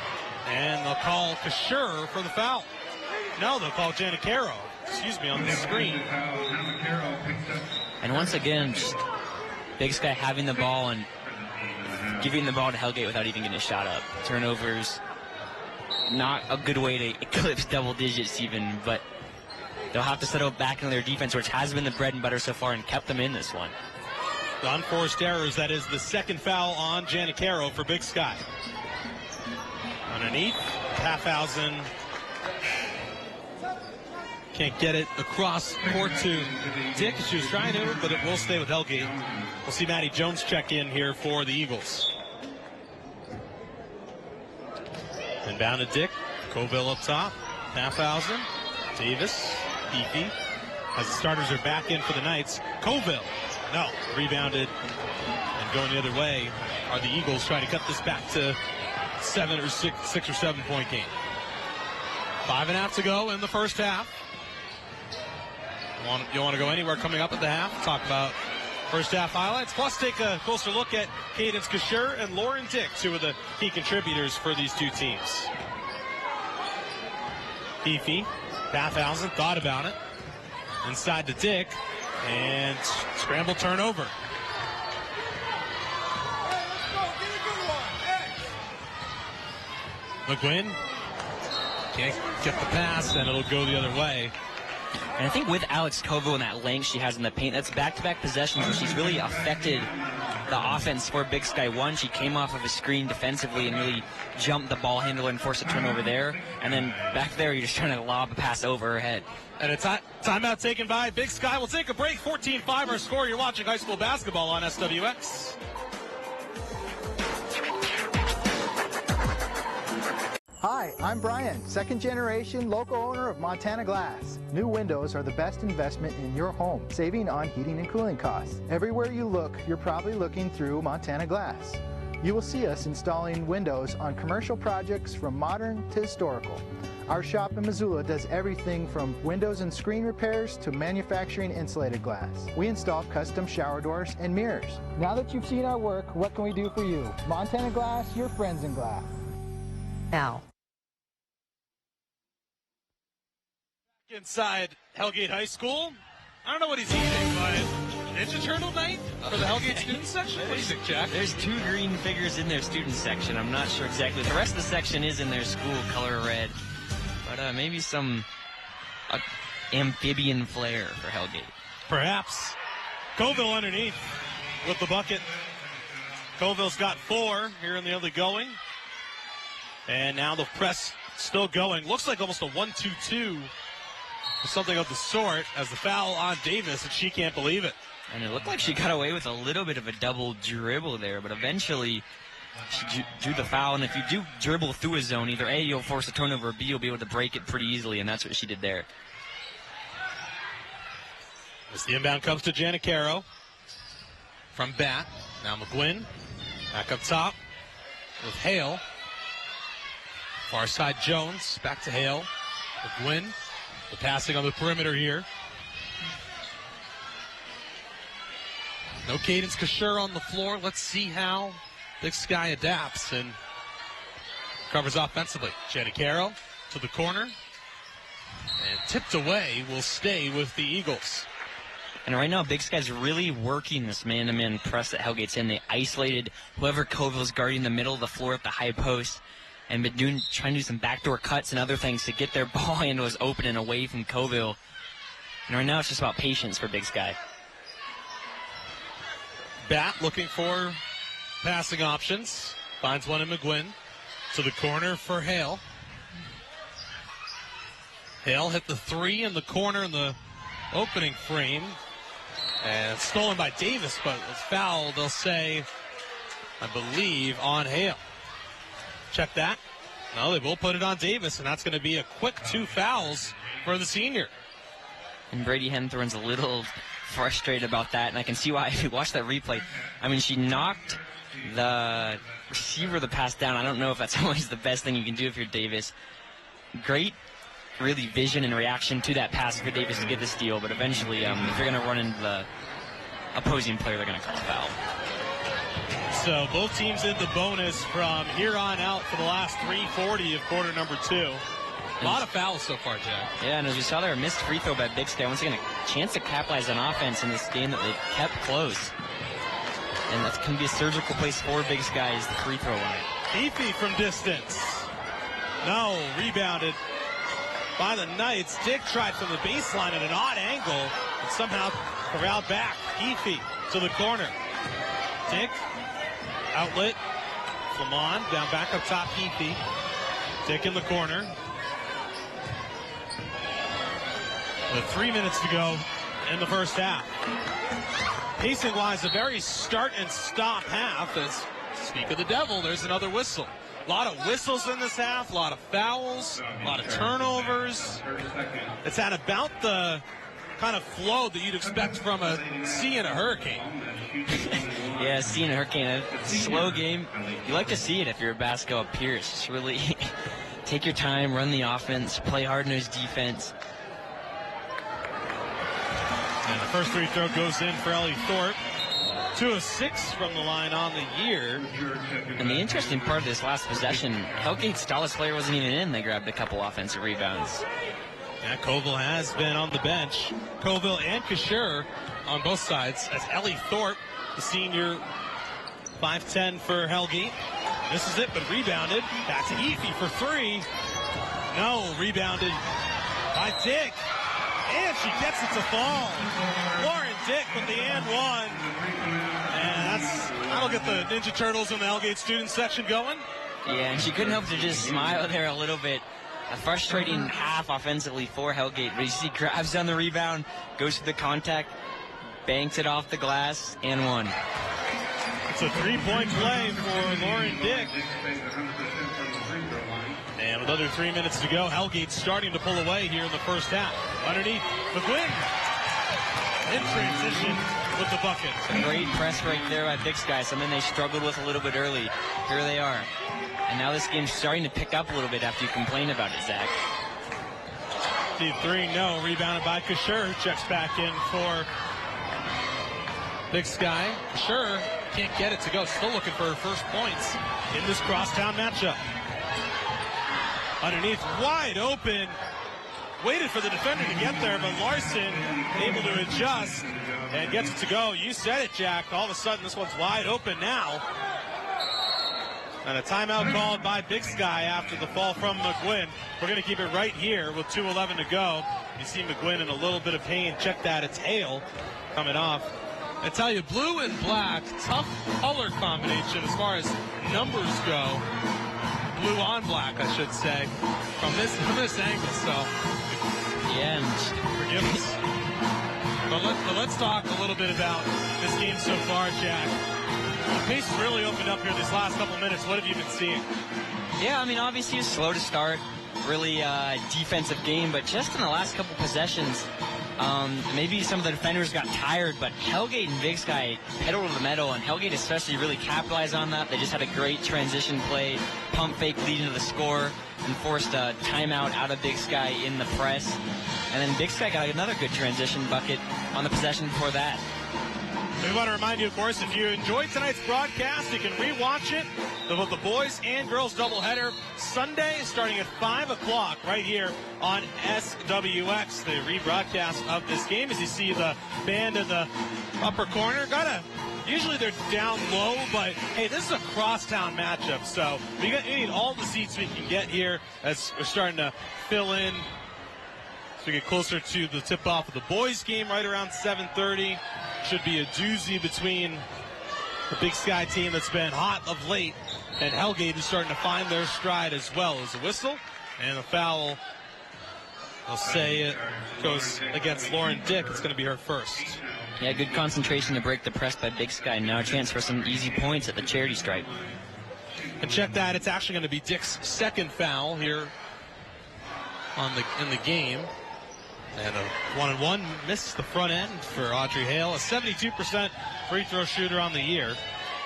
and they'll call Kasher for the foul. No, they'll call Janicaro. Excuse me, on the screen. And once again, just Big Sky having the ball and giving the ball to Hellgate without even getting a shot up. Turnovers, not a good way to eclipse double digits even, but they'll have to settle back into their defense, which has been the bread and butter so far and kept them in this one. The unforced errors, that is the second foul on Janicaro for Big Sky. Underneath, Halfhausen can't get it across court to Dick. She was trying to, but it will stay with Hellgate. We'll see Maddie Jones check in here for the Eagles. Inbound to Dick. Colville up top. Halfhausen. Davis. Beefy. As the starters are back in for the Knights. Colville. No. Rebounded. And going the other way are the Eagles trying to cut this back to 6 or 7 point game. 5.5 to go in the first half. You want to go anywhere coming up at the half? Talk about first half highlights. Plus take a closer look at Cadence Kasher and Lauren Dick, two of the key contributors for these two teams. Beefy, Halfhausen thought about it. Inside to Dick, and scramble turnover. McGuinn can't get the pass, and it'll go the other way. And I think with Alex Kovo and that length she has in the paint, that's back-to-back possessions where she's really affected the offense for Big Sky. One, she came off of a screen defensively and really jumped the ball handler and forced a turnover there. And then back there, you're just trying to lob a pass over her head. And a timeout taken by Big Sky. We'll take a break. 14-5 our score. You're watching high school basketball on SWX. Hi, I'm Brian, second generation local owner of Montana Glass. New windows are the best investment in your home, saving on heating and cooling costs. Everywhere you look, you're probably looking through Montana Glass. You will see us installing windows on commercial projects from modern to historical. Our shop in Missoula does everything from windows and screen repairs to manufacturing insulated glass. We install custom shower doors and mirrors. Now that you've seen our work, what can we do for you? Montana Glass, your friends in glass. Now. Inside Hellgate High School. I don't know what he's eating, but Ninja Turtle night for the Hellgate student section? What do you think, Jack? There's 2 green figures in their student section. I'm not sure exactly. The rest of the section is in their school color red. But maybe some amphibian flair for Hellgate. Perhaps. Colville underneath with the bucket. Colville's got 4 here in the early going. And now the press still going. Looks like almost a 1-2-2. Something of the sort as the foul on Davis, and she can't believe it. And it looked like she got away with a little bit of a double dribble there, but eventually she drew the foul. And if you do dribble through a zone, either A, you'll force a turnover, or B, you'll be able to break it pretty easily, and that's what she did there. As the inbound comes to Janicaro from Bat. Now McGuinn back up top with Hale. Far side Jones, back to Hale. McGuinn. The passing on the perimeter here. No Cadence Kasher on the floor. Let's see how Big Sky adapts and covers offensively. Janicaro to the corner. And tipped away will stay with the Eagles. And right now, Big Sky's really working this man-to-man press that Hellgate's in. They isolated whoever Colville's guarding the middle of the floor at the high post. And been trying to do some backdoor cuts and other things to get their ball handlers open and away from Colville. And right now it's just about patience for Big Sky. Bat looking for passing options. Finds one in McGuinn. To the corner for Hale. Hale hit the 3 in the corner in the opening frame. And stolen by Davis, but it's foul, they'll say, I believe, on Hale. Check that. No, they will put it on Davis, and that's going to be a quick 2 fouls for the senior. And Brady Henthorne's a little frustrated about that, and I can see why if you watch that replay. I mean, she knocked the receiver the pass down. I don't know if that's always the best thing you can do if you're Davis. Great really vision and reaction to that pass for Davis to get the steal, but eventually if you're going to run into the opposing player, they're going to call a foul. So both teams in the bonus from here on out for the last 3:40 of quarter number 2. A lot of fouls so far, Jack. Yeah, and as we saw there, a missed free throw by Big Sky. Once again, a chance to capitalize on offense in this game that they've kept close. And that's going to be a surgical place for Big Sky is the free throw line. Efi from distance. No, rebounded by the Knights. Dick tried from the baseline at an odd angle and somehow corralled back. Efi to the corner. Dick, outlet. Flamon down back up top. Efi. Dick in the corner. With 3 minutes to go in the first half. Pacing-wise, a very start and stop half. As speak of the devil, there's another whistle. A lot of whistles in this half, a lot of fouls, a lot of turnovers. It's at about the kind of flow that you'd expect from a sea in a hurricane. Yeah, sea in a hurricane, a slow game. You like to see it if you're a basketball peer. It's just really take your time, run the offense, play hard-nosed defense. And the first free throw goes in for Ellie Thorpe. 2 of 6 from the line on the year. And the interesting part of this last possession, Hellgate's tallest player wasn't even in. They grabbed a couple offensive rebounds. Yeah, Colville has been on the bench. Colville and Kasher on both sides. As Ellie Thorpe, the senior, 5'10" for Hellgate. This is it, but rebounded. Back to Efi for 3. No, rebounded by Dick. And she gets it to fall. Lauren Dick with the and one. And that'll get the Ninja Turtles in the Hellgate student section going. Yeah, and she couldn't help to just smile there a little bit. A frustrating half offensively for Hellgate. But you see, grabs on the rebound, goes to the contact, banks it off the glass, and one. It's a 3-point play for Lauren Dick. And with under 3 minutes to go, Hellgate's starting to pull away here in the first half. Underneath, McGuinn in transition with the bucket. A great press right there by Big Sky, something they struggled with a little bit early. Here they are. And now this game's starting to pick up a little bit after you complain about it, Zach. Deep 3, no. Rebounded by Kasher, who checks back in for Big Sky. Kasher can't get it to go. Still looking for her first points in this crosstown matchup. Underneath, wide open. Waited for the defender to get there, but Larson able to adjust and gets it to go. You said it, Jack. All of a sudden, this one's wide open now. And a timeout called by Big Sky after the fall from McGuinn. We're going to keep it right here with 2:11 to go. You see McGuinn in a little bit of pain. Check that, it's hail coming off. I tell you, blue and black, tough color combination as far as numbers go. Blue on black, I should say, from this angle. So, yeah, and forgive us. But let's talk a little bit about this game so far, Jack. The pace has really opened up here these last couple minutes. What have you been seeing? Yeah, I mean, obviously it's slow to start, really defensive game, but just in the last couple possessions, maybe some of the defenders got tired, but Hellgate and Big Sky pedal to the metal, and Hellgate especially really capitalized on that. They just had a great transition play, pump fake leading to the score, and forced a timeout out of Big Sky in the press. And then Big Sky got another good transition bucket on the possession before that. We want to remind you, of course, if you enjoyed tonight's broadcast, you can rewatch it. Both the boys and girls doubleheader Sunday starting at 5 o'clock right here on SWX. The rebroadcast of this game, as you see the band in the upper corner. Usually they're down low, but hey, this is a crosstown matchup, so we need all the seats we can get here as we're starting to fill in. So we get closer to the tip-off of the boys' game right around 7:30. Should be a doozy between the Big Sky team that's been hot of late and Hellgate is starting to find their stride as well. As a whistle and a foul. They'll say it goes against Lauren Dick. It's going to be her first. Yeah, good concentration to break the press by Big Sky. Now a chance for some easy points at the charity stripe. And check that. It's actually going to be Dick's second foul here in the game. And a 1-and-1 missed the front end for Audrey Hale, a 72% free throw shooter on the year.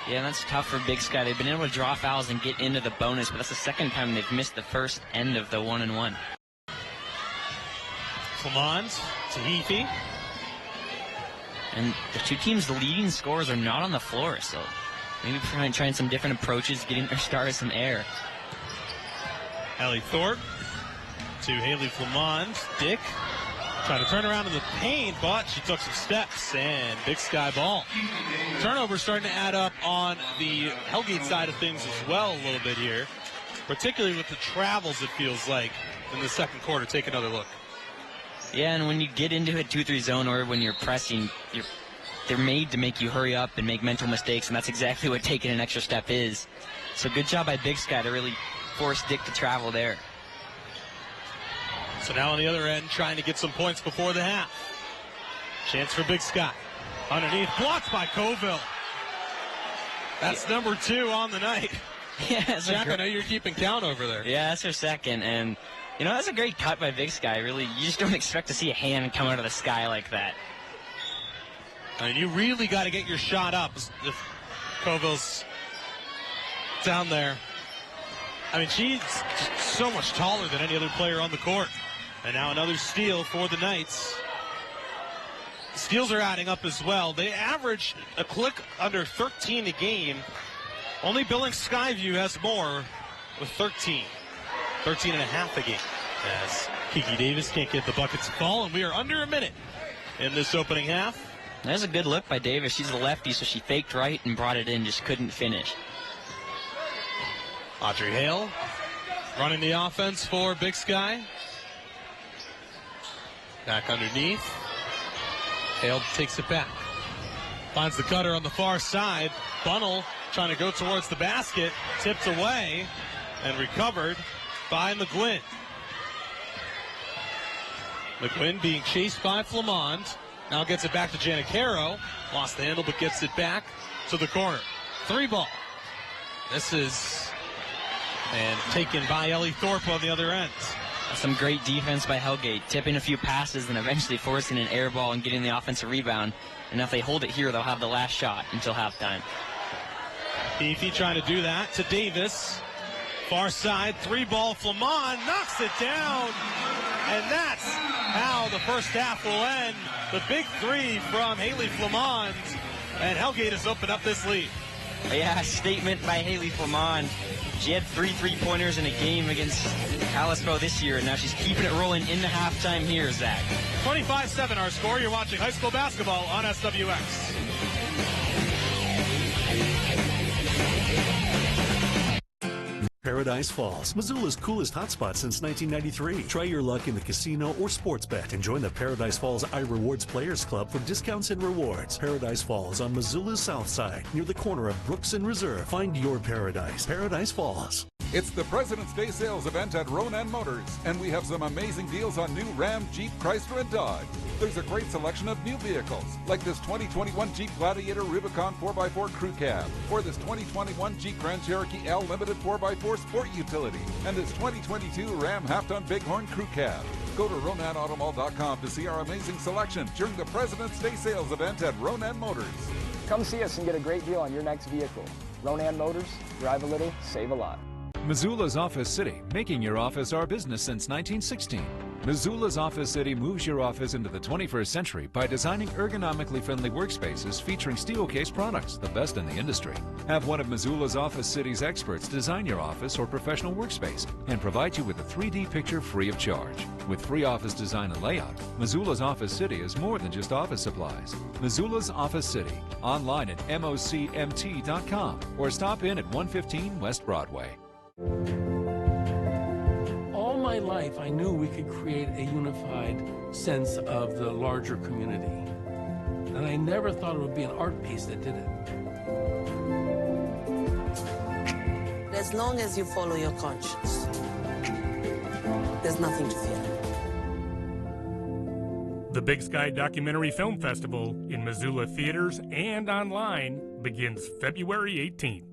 Yeah, that's tough for Big Sky. They've been able to draw fouls and get into the bonus, but that's the second time they've missed the first end of the 1-and-1. Flamond to Heafy. And the two teams, the leading scorers, are not on the floor, so maybe trying some different approaches, getting their stars some air. Ellie Thorpe to Haley Flamond. Dick trying to turn around in the paint, but she took some steps, and Big Sky ball. Turnover starting to add up on the Hellgate side of things as well a little bit here, particularly with the travels, it feels like, in the second quarter. Take another look. Yeah, and when you get into a 2-3 zone or when you're pressing, they're made to make you hurry up and make mental mistakes, and that's exactly what taking an extra step is. So good job by Big Sky to really force Dick to travel there. So now on the other end, trying to get some points before the half. Chance for Big Sky. Underneath, blocked by Coville. That's number 2 on the night. Yeah, Jack, I know you're keeping count over there. Yeah, that's her second, and that's a great cut by Big Sky. Really, you just don't expect to see a hand come out of the sky like that. I mean, you really got to get your shot up if Coville's down there. I mean, she's so much taller than any other player on the court. And now another steal for the Knights. Steals are adding up as well. They average a click under 13 a game. Only Billings Skyview has more with 13. 13 and a half a game. As Kiki Davis can't get the buckets to fall, and we are under a minute in this opening half. That's a good look by Davis. She's the lefty, so she faked right and brought it in, just couldn't finish. Audrey Hale running the offense for Big Sky. Back underneath. Hale takes it back. Finds the cutter on the far side. Bunnell trying to go towards the basket. Tipped away and recovered by McGuinn. McGuinn being chased by Flamond. Now gets it back to Janicaro. Lost the handle but gets it back to the corner. 3 ball. This is taken by Ellie Thorpe on the other end. Some great defense by Hellgate, tipping a few passes and eventually forcing an air ball and getting the offensive rebound. And if they hold it here, they'll have the last shot until halftime. Heafy trying to do that to Davis. Far side, 3 ball. Flamond knocks it down. And that's how the first half will end. The big 3 from Haley Flamond. And Hellgate has opened up this lead. Yeah, statement by Haley Flamond. She had 3 3-pointers in a game against Kalispell this year, and now she's keeping it rolling into halftime here, Zach. 25-7 our score. You're watching high school basketball on SWX. Paradise Falls, Missoula's coolest hotspot since 1993. Try your luck in the casino or sports bet and join the Paradise Falls iRewards Players Club for discounts and rewards. Paradise Falls on Missoula's south side, near the corner of Brooks and Reserve. Find your paradise. Paradise Falls. It's the President's Day sales event at Ronan Motors, and we have some amazing deals on new Ram, Jeep, Chrysler, and Dodge. There's a great selection of new vehicles, like this 2021 Jeep Gladiator Rubicon 4x4 Crew Cab, or this 2021 Jeep Grand Cherokee L Limited 4x4 Sport Utility, and this 2022 Ram Half-Ton Bighorn Crew Cab. Go to RonanAutomall.com to see our amazing selection during the President's Day sales event at Ronan Motors. Come see us and get a great deal on your next vehicle. Ronan Motors, drive a little, save a lot. Missoula's Office City, making your office our business since 1916. Missoula's Office City moves your office into the 21st century by designing ergonomically friendly workspaces featuring steel-case products, the best in the industry. Have one of Missoula's Office City's experts design your office or professional workspace and provide you with a 3D picture free of charge. With free office design and layout, Missoula's Office City is more than just office supplies. Missoula's Office City, online at mocmt.com or stop in at 115 West Broadway. All my life, I knew we could create a unified sense of the larger community. And I never thought it would be an art piece that did it. As long as you follow your conscience, there's nothing to fear. The Big Sky Documentary Film Festival in Missoula theaters and online begins February 18th.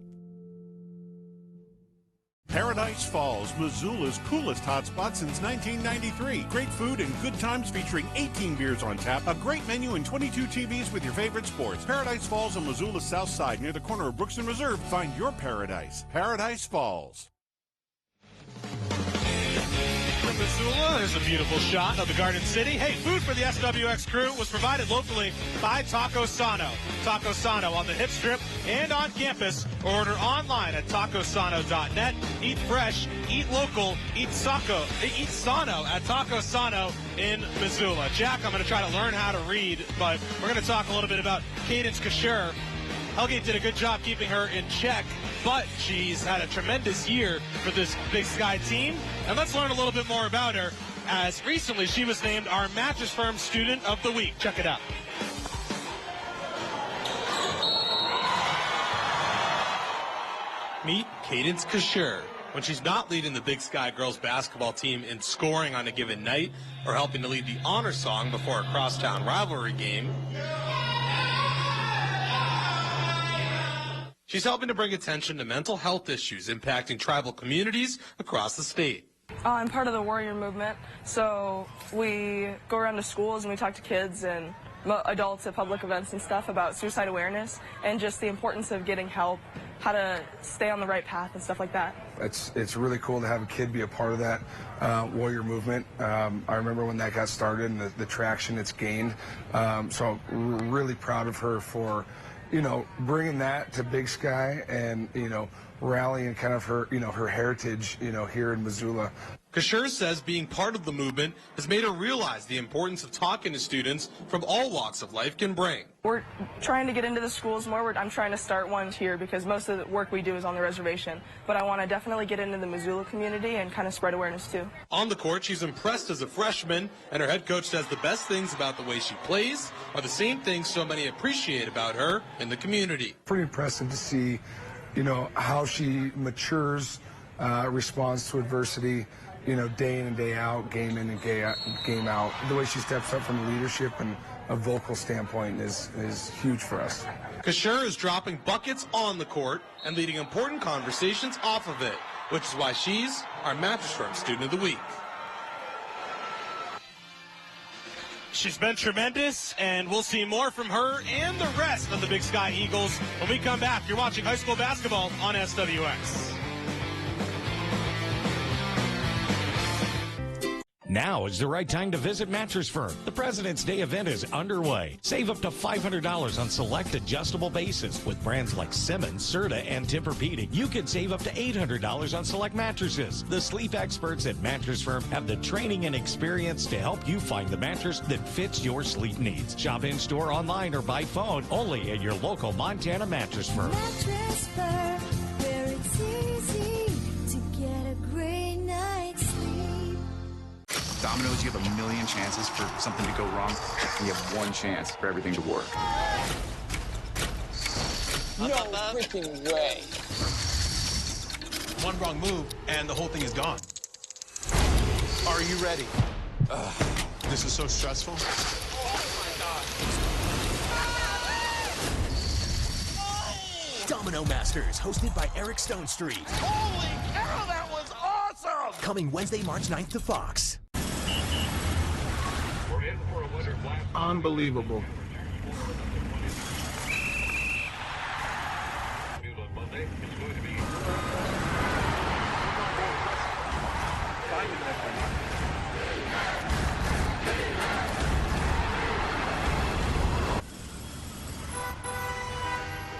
Paradise Falls, Missoula's coolest hotspot since 1993. Great food and good times featuring 18 beers on tap, a great menu and 22 TVs with your favorite sports. Paradise Falls on Missoula's south side near the corner of Brooks and Reserve. Find your paradise. Paradise Falls. from Missoula. There's a beautiful shot of the Garden City. Hey, food for the SWX crew was provided locally by Taco Sano. Taco Sano on the hip strip and on campus. Order online at tacosano.net. Eat fresh, eat local, eat Sano at Taco Sano in Missoula. Jack, I'm going to try to learn how to read, but we're going to talk a little bit about Cadence Kasher. Hellgate did a good job keeping her in check, but she's had a tremendous year for this Big Sky team. And let's learn a little bit more about her, as recently she was named our Mattress Firm Student of the Week. Check it out. Meet Cadence Kasher. When she's not leading the Big Sky girls basketball team in scoring on a given night or helping to lead the honor song before a crosstown rivalry game, she's helping to bring attention to mental health issues impacting tribal communities across the state. I'm part of the Warrior Movement, so we go around to schools and we talk to kids and adults at public events and stuff about suicide awareness and just the importance of getting help, how to stay on the right path and stuff like that. It's really cool to have a kid be a part of that Warrior Movement. I remember when that got started and the traction it's gained. So really proud of her for, bringing that to Big Sky and, rallying kind of her, her heritage, here in Missoula. Kasher says being part of the movement has made her realize the importance of talking to students from all walks of life can bring. We're trying to get into the schools more. I'm trying to start one here because most of the work we do is on the reservation. But I want to definitely get into the Missoula community and kind of spread awareness too. On the court, she's impressed as a freshman, and her head coach says the best things about the way she plays are the same things so many appreciate about her in the community. Pretty impressive to see, how she matures, responds to adversity, day in and day out, game in and game out. The way she steps up from a leadership and a vocal standpoint is huge for us. Kasher is dropping buckets on the court and leading important conversations off of it, which is why she's our Mattress Firm Student of the Week. She's been tremendous, and we'll see more from her and the rest of the Big Sky Eagles when we come back. You're watching high school basketball on SWX. Now is the right time to visit Mattress Firm. The President's Day event is underway. Save up to $500 on select adjustable bases with brands like Simmons, Serta, and Tempur-Pedic. You can save up to $800 on select mattresses. The sleep experts at Mattress Firm have the training and experience to help you find the mattress that fits your sleep needs. Shop in-store, online, or by phone only at your local Montana Mattress Firm. Mattress Firm, where it's easy to get a great night's sleep. Domino's, you have a million chances for something to go wrong. You have one chance for everything to work. No freaking way. One wrong move, and the whole thing is gone. Are you ready? This is so stressful. Domino Masters, hosted by Eric Stonestreet. Holy cow, that was awesome! Coming Wednesday, March 9th to Fox. Unbelievable.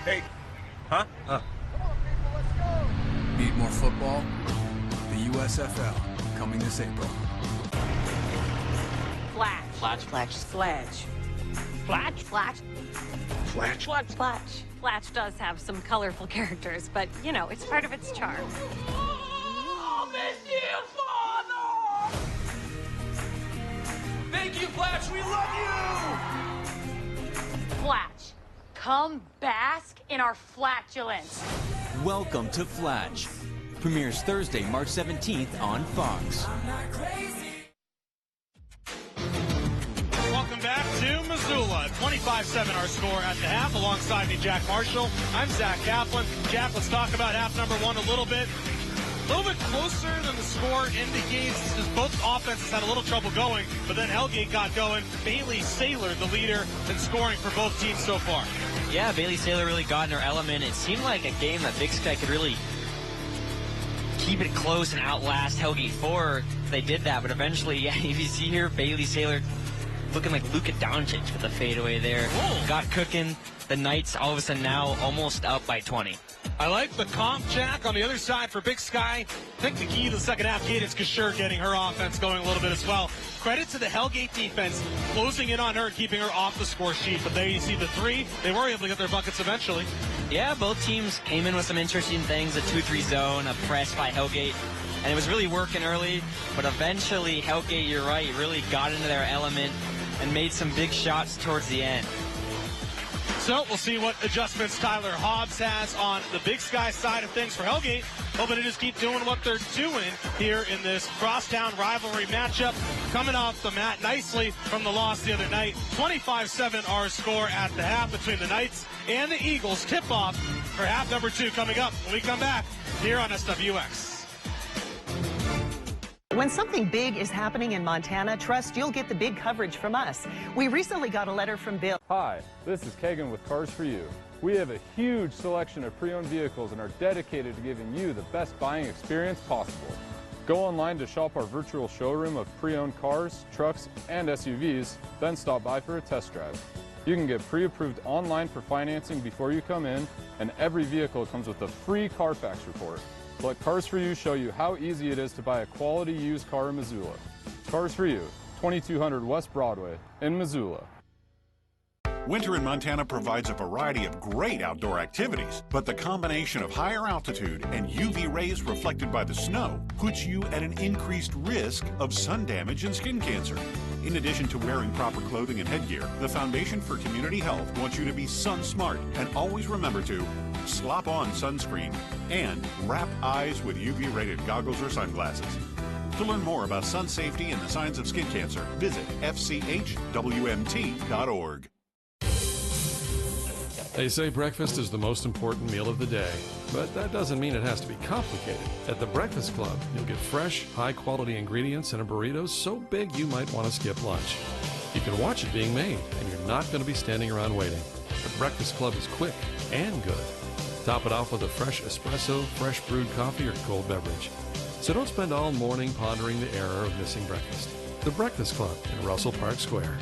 Hey. Huh? Need more football? The USFL, coming this April. Flatch. Flatch. Flatch. Flatch. Flatch. Flatch. Flatch. Flatch. Flatch does have some colorful characters, but, it's part of its charm. Oh, Monsieur Father! Thank you, Flatch. We love you! Flatch. Come bask in our flatulence. Welcome to Flatch. Premieres Thursday, March 17th on Fox. Welcome back to Missoula. 25-7 our score at the half. Alongside me, Jack Marshall. I'm Zach Kaplan. Jack, let's talk about half number one a little bit. A little bit closer than the score indicates, as both offenses had a little trouble going, but then Hellgate got going. Bailey Saylor, the leader in scoring for both teams so far. Yeah, Bailey Saylor really got in her element. It seemed like a game that Big Sky could really keep it close and outlast Hellgate 4. They did that, but eventually, yeah, if you see here, Bailey Saylor looking like Luka Doncic with the fadeaway there. Whoa. Got cooking. The Knights all of a sudden now almost up by 20. I like the comp, Jack, on the other side for Big Sky. I think the key to the second half, Cadence Kashur getting her offense going a little bit as well. Credit to the Hellgate defense closing in on her, keeping her off the score sheet. But there you see the three. They were able to get their buckets eventually. Yeah, both teams came in with some interesting things, a 2-3 zone, a press by Hellgate. And it was really working early, but eventually Hellgate, you're right, really got into their element and made some big shots towards the end. So we'll see what adjustments Tyler Hobbs has on the Big Sky side of things for Hellgate. Hoping to just keep doing what they're doing here in this crosstown rivalry matchup. Coming off the mat nicely from the loss the other night. 25-7 our score at the half between the Knights and the Eagles. Tip-off for half number 2 coming up when we come back here on SWX. When something big is happening in Montana, trust you'll get the big coverage from us. We recently got a letter from Bill. Hi, this is Kagan with Cars for You. We have a huge selection of pre-owned vehicles and are dedicated to giving you the best buying experience possible. Go online to shop our virtual showroom of pre-owned cars, trucks, and SUVs, then stop by for a test drive. You can get pre-approved online for financing before you come in, and every vehicle comes with a free Carfax report. Let Cars for You show you how easy it is to buy a quality used car in Missoula. Cars for You, 2200 West Broadway in Missoula. Winter in Montana provides a variety of great outdoor activities, but the combination of higher altitude and UV rays reflected by the snow puts you at an increased risk of sun damage and skin cancer. In addition to wearing proper clothing and headgear, the Foundation for Community Health wants you to be sun smart and always remember to slop on sunscreen and wrap eyes with UV-rated goggles or sunglasses. To learn more about sun safety and the signs of skin cancer, visit fchwmt.org. They say breakfast is the most important meal of the day, but that doesn't mean it has to be complicated. At the Breakfast Club, you'll get fresh, high-quality ingredients in a burrito so big you might want to skip lunch. You can watch it being made, and you're not going to be standing around waiting. The Breakfast Club is quick and good. Top it off with a fresh espresso, fresh brewed coffee, or cold beverage. So don't spend all morning pondering the error of missing breakfast. The Breakfast Club in Russell Park Square.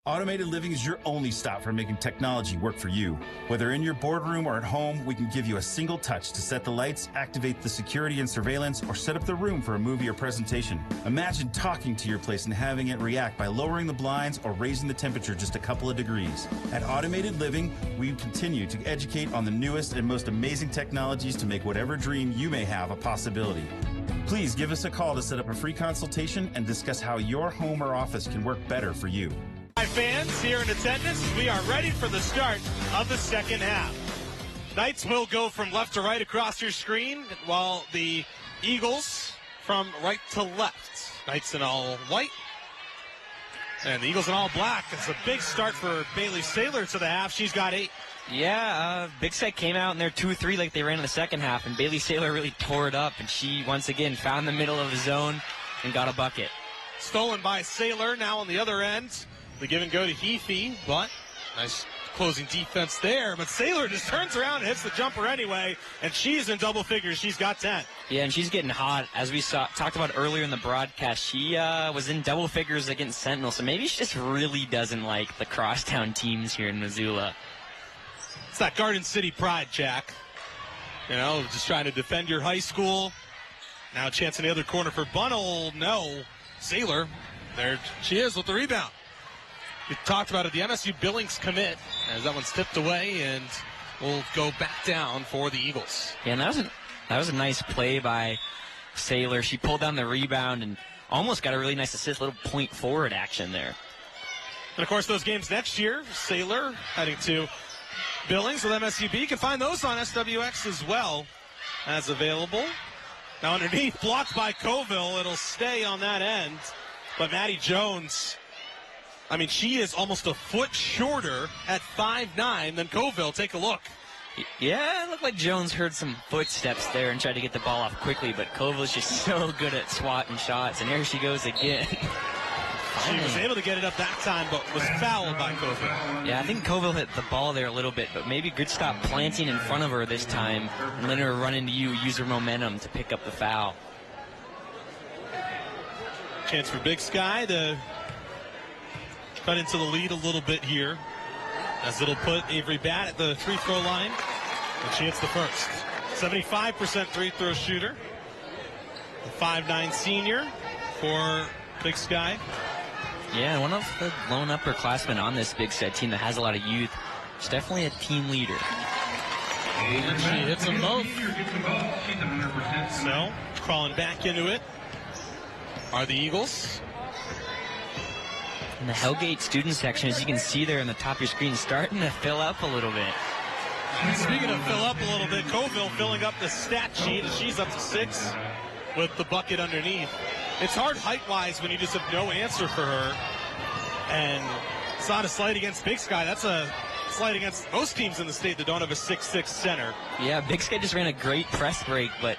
Automated Living is your only stop for making technology work for you. Whether in your boardroom or at home, we can give you a single touch to set the lights, activate the security and surveillance, or set up the room for a movie or presentation. Imagine talking to your place and having it react by lowering the blinds or raising the temperature just a couple of degrees. At Automated Living, we continue to educate on the newest and most amazing technologies to make whatever dream you may have a possibility. Please give us a call to set up a free consultation and discuss how your home or office can work better for you. Fans here in attendance, we are ready for the start of the second half. Knights will go from left to right across your screen, while the Eagles from right to left. Knights in all white, and the Eagles in all black. It's a big start for Bailey Saylor to the half. She's got 8. Yeah, Big Sky came out in their 2-3 like they ran in the second half, and Bailey Saylor really tore it up, and she once again found the middle of the zone and got a bucket. Stolen by Saylor now on the other end. The give and go to Heafy, but nice closing defense there. But Saylor just turns around and hits the jumper anyway, and she's in double figures. She's got 10. Yeah, and she's getting hot. As we talked about earlier in the broadcast, she was in double figures against Sentinel, so maybe she just really doesn't like the crosstown teams here in Missoula. It's that Garden City pride, Jack. You know, just trying to defend your high school. Now a chance in the other corner for Bunnell. No. Saylor, there she is with the rebound. We talked about it, the MSU Billings commit, as that one's tipped away, and will go back down for the Eagles. Yeah, and that was a nice play by Saylor. She pulled down the rebound and almost got a really nice assist, little point forward action there. And, of course, those games next year, Saylor heading to Billings with MSUB. You can find those on SWX as well as available. Now, underneath, blocked by Coville. It'll stay on that end. But Maddie Jones, I mean, she is almost a foot shorter at 5'9" than Coville. Take a look. Yeah, it looked like Jones heard some footsteps there and tried to get the ball off quickly, but Coville's just so good at swatting shots, and here she goes again. She was able to get it up that time, but was fouled by Coville. Yeah, I think Coville hit the ball there a little bit, but maybe good stop planting in front of her this time and letting her run into you, use her momentum to pick up the foul. Chance for Big Sky to cut into the lead a little bit here, as it'll put Avery Batt at the free throw line, and she hits the first. 75% free throw shooter. The 5'9" senior for Big Sky. Yeah, one of the lone upperclassmen on this Big Sky team that has a lot of youth. She's definitely a team leader. And she hits them both. So, crawling back into it are the Eagles. And the Hellgate student section, as you can see there on the top of your screen, starting to fill up a little bit. Speaking of fill up a little bit, Coville filling up the stat sheet as she's up to 6 with the bucket underneath. It's hard height-wise when you just have no answer for her. And it's not a slight against Big Sky. That's a slight against most teams in the state that don't have a 6'6" center. Yeah, Big Sky just ran a great press break, but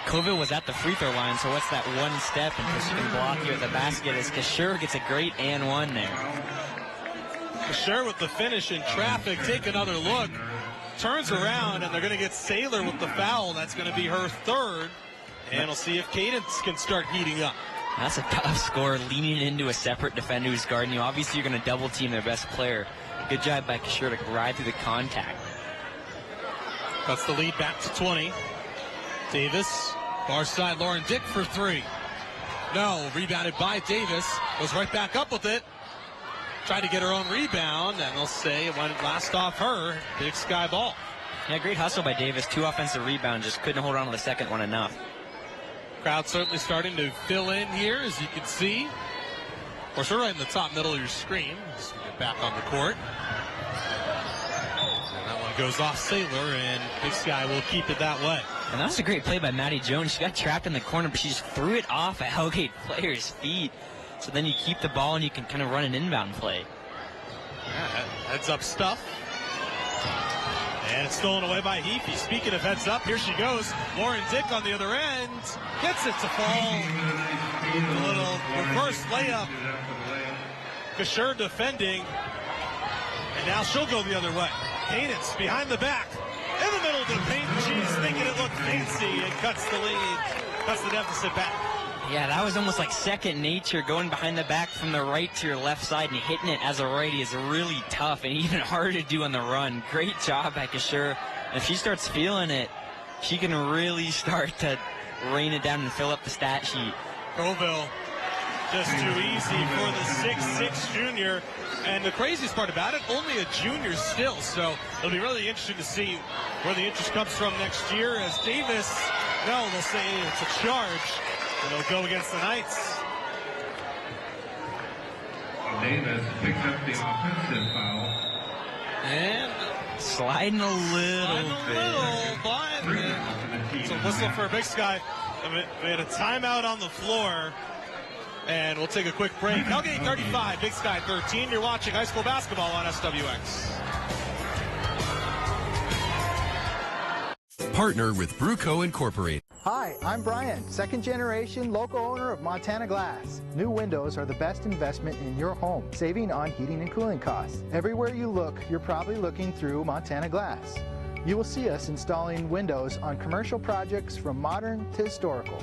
Coville was at the free throw line, so what's that one step until she can block you at the basket as Kasher gets a great and one there. Kasher with the finish in traffic. Take another look. Turns around, and they're going to get Saylor with the foul. That's going to be her third. And we'll see if Cadence can start heating up. That's a tough score, leaning into a separate defender who's guarding you. Obviously, you're going to double team their best player. Good job by Kasher to ride through the contact. Cuts the lead back to 20. Davis, far side, Lauren Dick for 3. No, rebounded by Davis. Goes right back up with it. Tried to get her own rebound, and they'll say it went last off her. Big Sky ball. Yeah, great hustle by Davis. 2 offensive rebounds, just couldn't hold on to the second one enough. Crowd certainly starting to fill in here, as you can see. Of course, we're right in the top middle of your screen. Let's get back on the court. And that one goes off Saylor, and Big Sky will keep it that way. And that was a great play by Maddie Jones. She got trapped in the corner, but she just threw it off a Hellgate player's feet. So then you keep the ball and you can kind of run an inbound play. Yeah, heads up stuff. And it's stolen away by Heafy. Speaking of heads up, here she goes. Lauren Dick on the other end. Gets it to fall. A little reverse layup. Kasher defending. And now she'll go the other way. Cadence behind the back. In the middle of the paint. She's thinking it looked fancy and cuts the lead. Cuts the deficit back. Yeah, that was almost like second nature, going behind the back from the right to your left side and hitting it as a righty is really tough and even harder to do on the run. Great job by Kasher. If she starts feeling it, she can really start to rain it down and fill up the stat sheet. Coville, just too easy for the 6'6" junior. And the craziest part about it, only a junior still. So it'll be really interesting to see where the interest comes from next year. As Davis, no, they'll say it's a charge. It'll go against the Knights. Davis picks up the offensive foul. And sliding a little bit. But it's a whistle for Big Sky. We had a timeout on the floor. And we'll take a quick break. Hellgate 35, Big Sky 13. You're watching high school basketball on SWX. Partner with Bruco Incorporated. Hi, I'm Brian, second generation local owner of Montana Glass. New windows are the best investment in your home, saving on heating and cooling costs. Everywhere you look, you're probably looking through Montana Glass. You will see us installing windows on commercial projects from modern to historical.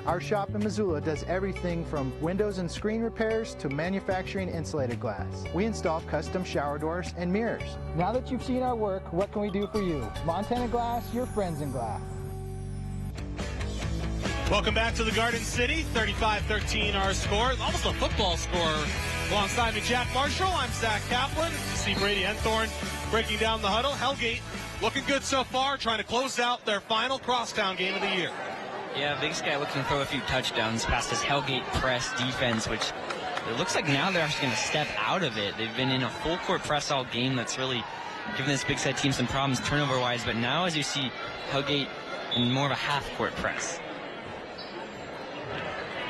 Our shop in Missoula does everything from windows and screen repairs to manufacturing insulated glass. We install custom shower doors and mirrors. Now that you've seen our work, what can we do for you? Montana Glass, your friends in glass. Welcome back to the Garden City. 35-13 our score. Almost a football score. Alongside me, Jack Marshall. I'm Zach Kaplan. You see Brady Enthorn breaking down the huddle. Hellgate looking good so far, trying to close out their final crosstown game of the year. Yeah, Big Sky looking to throw a few touchdowns past this Hellgate press defense, which it looks like now they're actually going to step out of it. They've been in a full court press all game. That's really given this Big Sky team some problems turnover-wise. But now, as you see, Hellgate in more of a half-court press.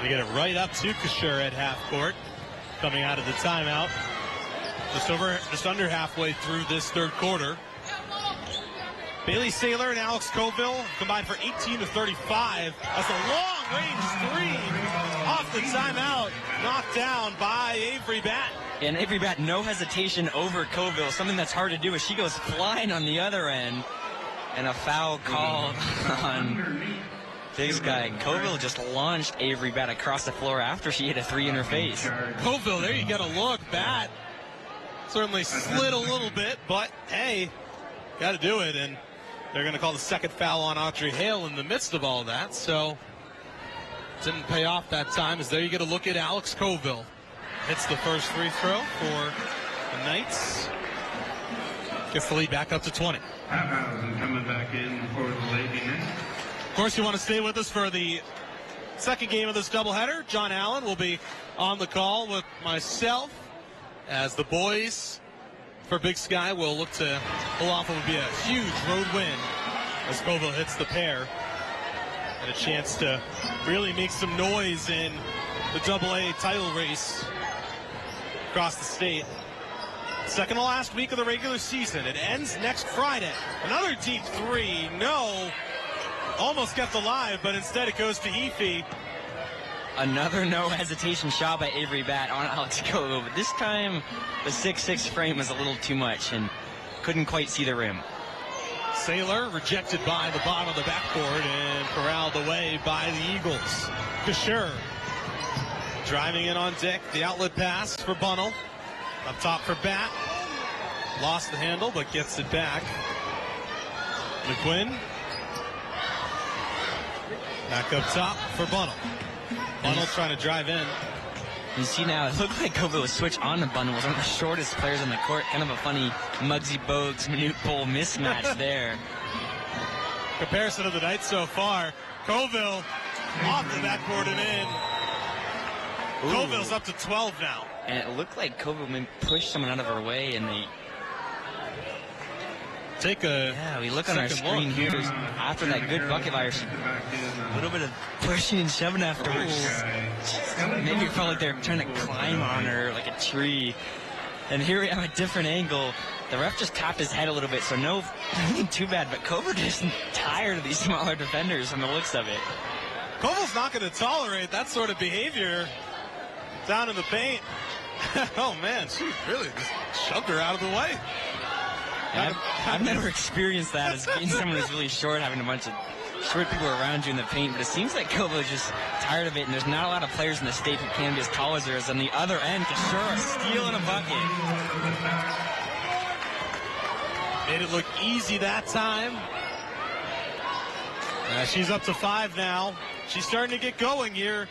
They get it right up to Kasher at half court, coming out of the timeout. Just under halfway through this third quarter. Bailey Saylor and Alex Colville combined for 18 to 35. That's a long-range three off the timeout, knocked down by Avery Batt. And Avery Batt, no hesitation over Colville. Something that's hard to do is she goes flying on the other end. And a foul called on Big Sky. Colville just launched Avery Batt across the floor after she hit a three in her face. Colville, there you get a look. Batt certainly slid a little bit, but hey, got to do it. And they're going to call the second foul on Audrey Hale in the midst of all that. So didn't pay off that time, as there you get a look at Alex Colville. Hits the first free throw for the Knights. Gets the lead back up to 20. Coming back in for the Lady Knights. Of course, you want to stay with us for the second game of this doubleheader. John Allen will be on the call with myself, as the boys for Big Sky will look to pull off what would be a huge road win as Colville hits the pair. And a chance to really make some noise in the AA title race across the state. Second to last week of the regular season. It ends next Friday. Another deep three. No. Almost kept alive, but instead it goes to Efi. Another no hesitation shot by Avery Batt on Alex Colville, but this time the 6'6" frame was a little too much and couldn't quite see the rim. Saylor rejected by the bottom of the backboard and corralled away by the Eagles. Kasher driving in on Dick. The outlet pass for Bunnell. Up top for Batt. Lost the handle, but gets it back. McQuinn. Back up top for Bunnell. Bunnell trying to drive in. You see now, it looked like Colville was switched on to Bunnell. Was one of the shortest players on the court. Kind of a funny Muggsy Bogues, Manute Bol mismatch there. Comparison of the night so far. Colville off the backboard and in. Ooh. Colville's up to 12 now. And it looked like Colville maybe pushed someone out of her way, and they take a we look on our screen here after that good bucket by her. A little bit of pushing and shoving afterwards. Maybe it felt like they're trying to climb on her like a tree. And here we have a different angle. The ref just tapped his head a little bit, so nothing too bad. But Colville just tired of these smaller defenders from the looks of it. Colville's not going to tolerate that sort of behavior down in the paint. Oh man, she really just shoved her out of the way. I've never experienced that as being someone who's really short, having a bunch of short people around you in the paint, but it seems like Colville is just tired of it, and there's not a lot of players in the state who can be as tall as her is. On the other end, Kasher, a steal and a bucket. Made it look easy that time. She's up to 5 now. She's starting to get going here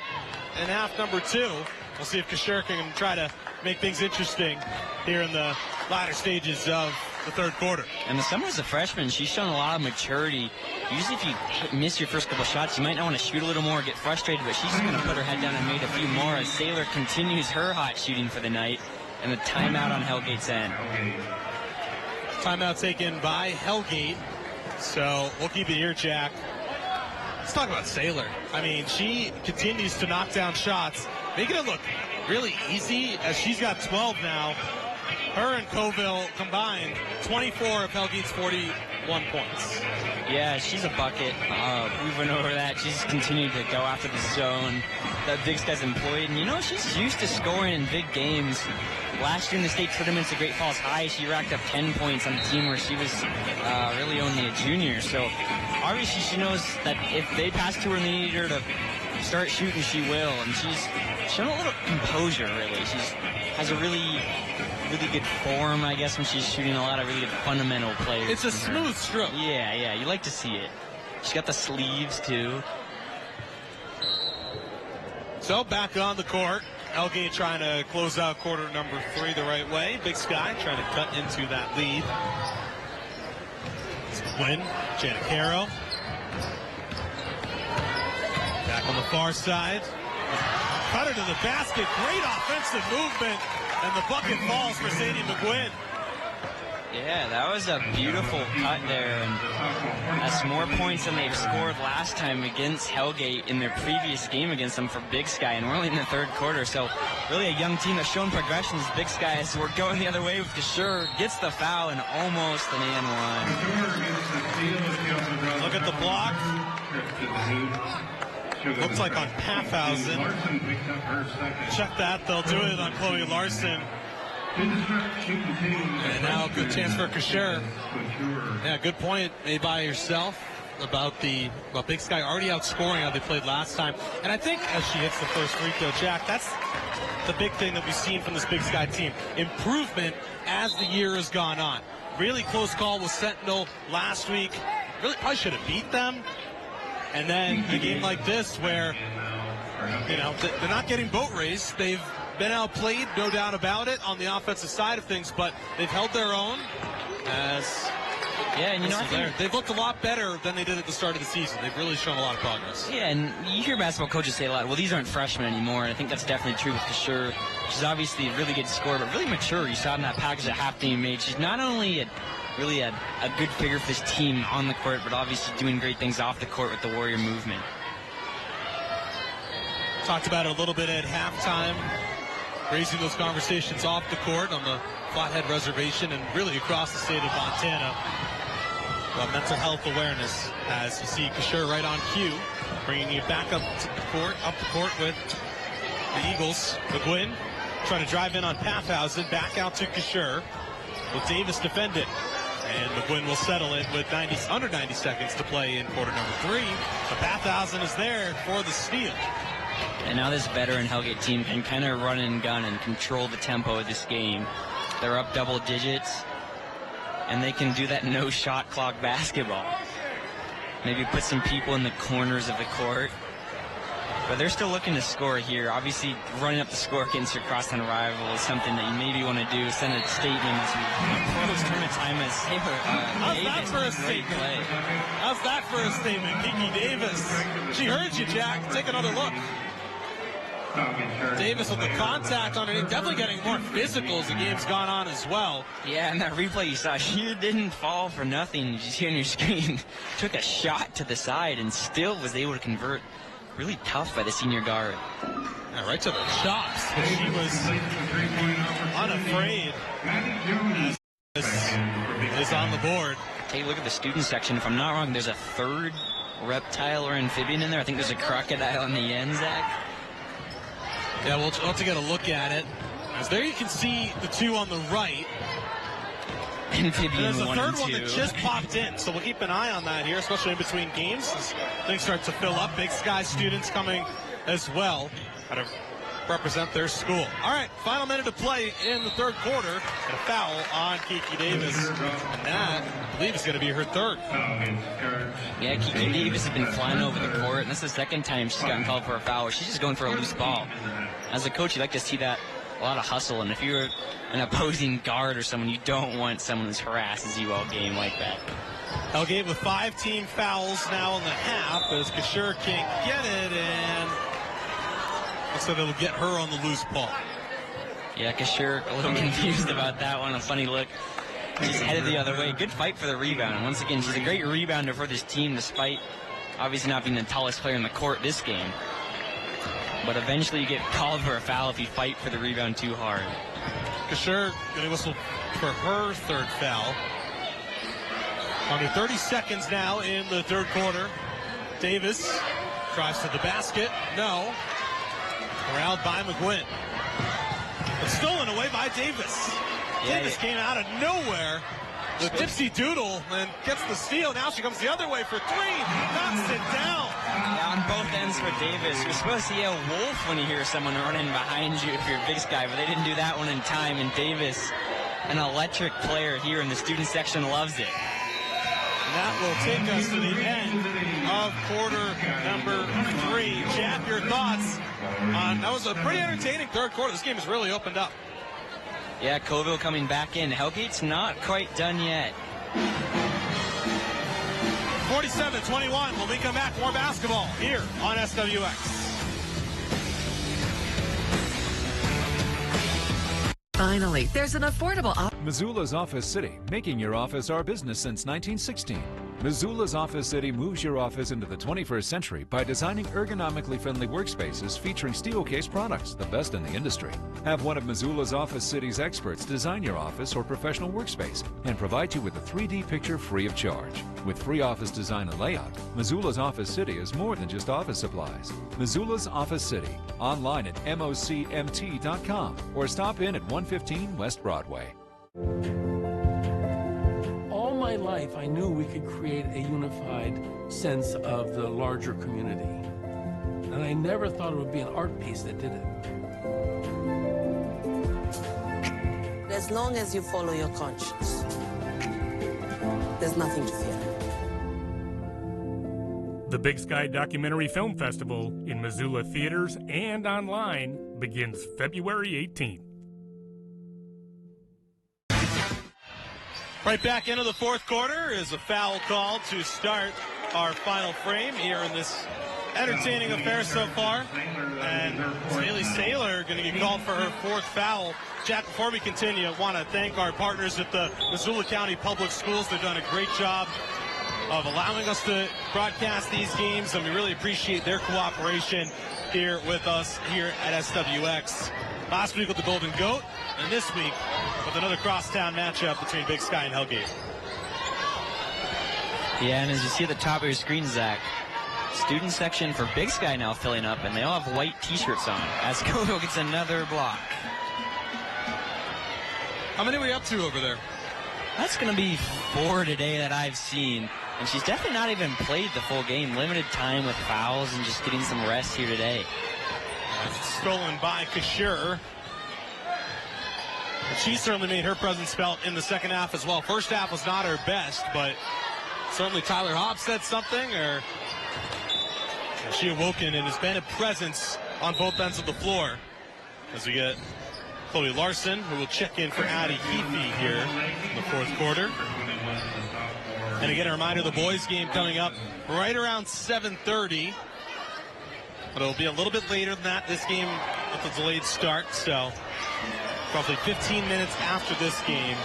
in half number 2. We'll see if Kasher can try to make things interesting here in the latter stages of the third quarter. And the summer as a freshman, she's shown a lot of maturity. Usually if you miss your first couple shots, you might not want to shoot a little more, get frustrated, but she's just going to put her head down and made a few more as Saylor continues her hot shooting for the night. And the timeout on Hellgate's end. Timeout taken by Hellgate. So we'll keep it here, Jack. Let's talk about Saylor. I mean, she continues to knock down shots, making it look really easy as she's got 12 now. Her and Colville combined 24 of Hellgate's 41 points. Yeah, she's a bucket. We went over that. She's continued to go after the zone that Big Sky's employed. And, you know, she's used to scoring in big games. Last year in the state tournaments at Great Falls High, she racked up 10 points on the team where she was really only a junior. So, obviously, she knows that if they pass to her and they need her to start shooting, she will. And she's shown a little composure, really. She has a really good form, I guess, when she's shooting a lot of really good fundamental plays. It's a smooth stroke. Yeah, you like to see it. She's got the sleeves, too. So, back on the court. Hellgate trying to close out quarter number 3 the right way. Big Sky trying to cut into that lead. Win, Janet Caro. Back on the far side. Cutter to the basket. Great offensive movement. And the bucket falls for Sadie McQuinn. Yeah, that was a beautiful cut there, and that's more points than they've scored last time against Hellgate in their previous game against them for Big Sky, and we're only in the third quarter, so really a young team that's shown progressions. Big Sky, as we're going the other way with Kashur, gets the foul and almost an and one. Look at the block. Looks like on Paffhausen. Check that, they'll do it on Chloe Larson. And now a good chance for Kashur. Yeah, good point made by yourself about Big Sky already outscoring how they played last time. And I think as she hits the first free throw, Jack, that's the big thing that we've seen from this Big Sky team. Improvement as the year has gone on. Really close call with Sentinel last week. Really probably should have beat them. And then a game like this where, you know, they're not getting boat race. They've been outplayed, no doubt about it, on the offensive side of things, but they've held their own. Yeah, and you know, I think they've looked a lot better than they did at the start of the season. They've really shown a lot of progress. Yeah, and you hear basketball coaches say a lot, well, these aren't freshmen anymore, and I think that's definitely true with Kashur. She's obviously a really good scorer, but really mature. You saw in that package at half team made. She's not only really a good figure for this team on the court, but obviously doing great things off the court with the Warrior movement. Talked about it a little bit at halftime, raising those conversations off the court on the Flathead Reservation and really across the state of Montana. Well, mental health awareness, as you see Kashur right on cue, bringing you back up the court with the Eagles. McGuinn trying to drive in on Paffhausen, back out to Kashur. Will Davis defend it? And McGuinn will settle it with under 90 seconds to play in quarter number 3. But Paffhausen is there for the steal. And now this veteran Hellgate team can kind of run and gun and control the tempo of this game. They're up double digits, and they can do that no shot clock basketball. Maybe put some people in the corners of the court. But they're still looking to score here. Obviously, running up the score against your crosstown rival is something that you maybe want to do. Send a statement as we approach tournament time as How's that for a statement? How's that for a statement? Kiki Davis. She heard you, Jack. Take another look. Davis with the contact on it, definitely getting more physical as the game's gone on as well. Yeah, and that replay you saw, she didn't fall for nothing. You see on your screen, took a shot to the side and still was able to convert. Really tough by the senior guard. Yeah, right to the chops, but she was unafraid. Is on the board. Take a look at the student section. If I'm not wrong, there's a third reptile or amphibian in there. I think there's a crocodile on the end, Zach. Yeah, we'll have to get a look at it. As there you can see the two on the right. Amphibian There's a 1 third and 2. one that just popped in, so we'll keep an eye on that here, especially in between games as things start to fill up. Big Sky students coming as well to represent their school. All right, final minute to play in the third quarter, and a foul on Kiki Davis, and that, I believe, is going to be her third. Yeah, Kiki Davis has been flying over the court, and this is the second time she's gotten called for a foul. She's just going for a loose ball. As a coach, you like to see that, a lot of hustle, and if you're an opposing guard or someone, you don't want someone who's harasses you all game like that. Hellgate with 5 team fouls now in the half as Kashur can't get it, and looks like it'll get her on the loose ball. Yeah, Kashur a little confused about that one. A funny look. She's headed the other way. Good fight for the rebound. And once again, she's a great rebounder for this team, despite obviously not being the tallest player in the court this game. But eventually you get called for a foul if you fight for the rebound too hard. Kashur going to whistle for her third foul. Under 30 seconds now in the third quarter. Davis drives to the basket. No. Corralled by McGuinn. But stolen away by Davis. Yeah, Davis came out of nowhere. The dipsy doodle and gets the steal. Now she comes the other way for 3. Knocks it down. Yeah, on both ends for Davis. You're supposed to yell wolf when you hear someone running behind you if you're a Big Sky, but they didn't do that one in time. And Davis, an electric player here in the student section, loves it. And that will take us to the end of quarter number 3. Jack, your thoughts on that? Was a pretty entertaining third quarter. This game has really opened up. Yeah, Coville coming back in. Hellgate's not quite done yet. 47-21. When we come back, more basketball here on SWX. Finally, there's an affordable option. Missoula's Office City, making your office our business since 1916. Missoula's Office City moves your office into the 21st century by designing ergonomically friendly workspaces featuring steel-case products, the best in the industry. Have one of Missoula's Office City's experts design your office or professional workspace and provide you with a 3D picture free of charge. With free office design and layout, Missoula's Office City is more than just office supplies. Missoula's Office City, online at mocmt.com or stop in at 115 West Broadway. All my life, I knew we could create a unified sense of the larger community. And I never thought it would be an art piece that did it. As long as you follow your conscience, there's nothing to fear. The Big Sky Documentary Film Festival in Missoula theaters and online begins February 18th. Right back into the fourth quarter is a foul call to start our final frame here in this entertaining affair so far. And Bailey Saylor going to get called for her fourth foul. Jack, before we continue, I want to thank our partners at the Missoula County Public Schools. They've done a great job of allowing us to broadcast these games, and we really appreciate their cooperation here with us here at SWX. Last week with the Golden Goat, and this week with another crosstown matchup between Big Sky and Hellgate. Yeah, and as you see at the top of your screen, Zach, student section for Big Sky now filling up, and they all have white t-shirts on as Coville gets another block. How many are we up to over there? That's going to be 4 today that I've seen. And she's definitely not even played the full game. Limited time with fouls and just getting some rest here today. Stolen by Kashir. She certainly made her presence felt in the second half as well. First half was not her best, but certainly Tyler Hobbs said something, or has she awoken and has been a presence on both ends of the floor. As we get Chloe Larson, who will check in for Addie Heafy here in the fourth quarter. And again, a reminder, the boys game coming up right around 7:30. But it'll be a little bit later than that. This game with a delayed start, so roughly 15 minutes after this game,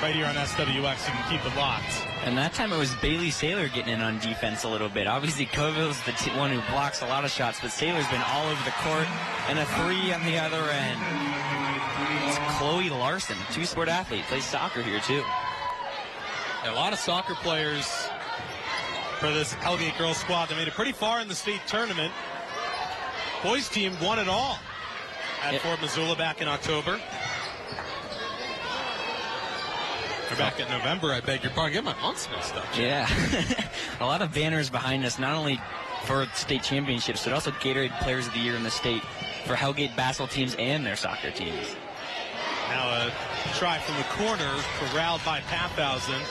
right here on SWX, you can keep it locked. And that time it was Bailey Saylor getting in on defense a little bit. Obviously, Coville's the one who blocks a lot of shots, but Saylor's been all over the court, and a three on the other end. It's Chloe Larson, two-sport athlete, plays soccer here too. A lot of soccer players for this Hellgate girls squad. They made it pretty far in the state tournament. Boys team won it all at Fort Missoula back in October. Or back in November, I beg your pardon. Get my months mixed up. Yeah. A lot of banners behind us, not only for state championships, but also Gatorade Players of the Year in the state for Hellgate basketball teams and their soccer teams. Now a try from the corner, corralled by Pathausen.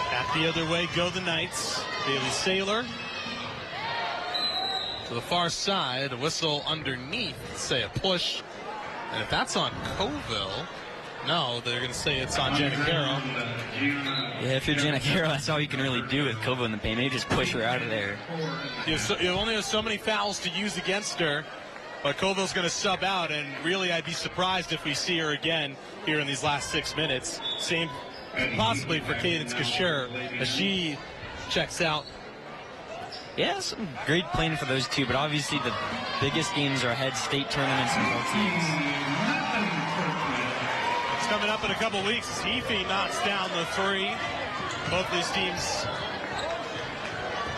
Back the other way go the Knights. Bailey Saylor to the far side. A whistle underneath, say a push. And if that's on Coville, no, they're going to say it's on Janicaro. Yeah, if you're Janicaro, that's all you can really do with Coville in the paint. Maybe just push her out of there. You only have so many fouls to use against her. But Coville's going to sub out, and really I'd be surprised if we see her again here in these last 6 minutes. Same possibly for Cadence Kashir as she checks out. Yeah, some great playing for those two, but obviously the biggest games are ahead, state tournaments and both teams. It's coming up in a couple weeks as Heafy knocks down the three. Both these teams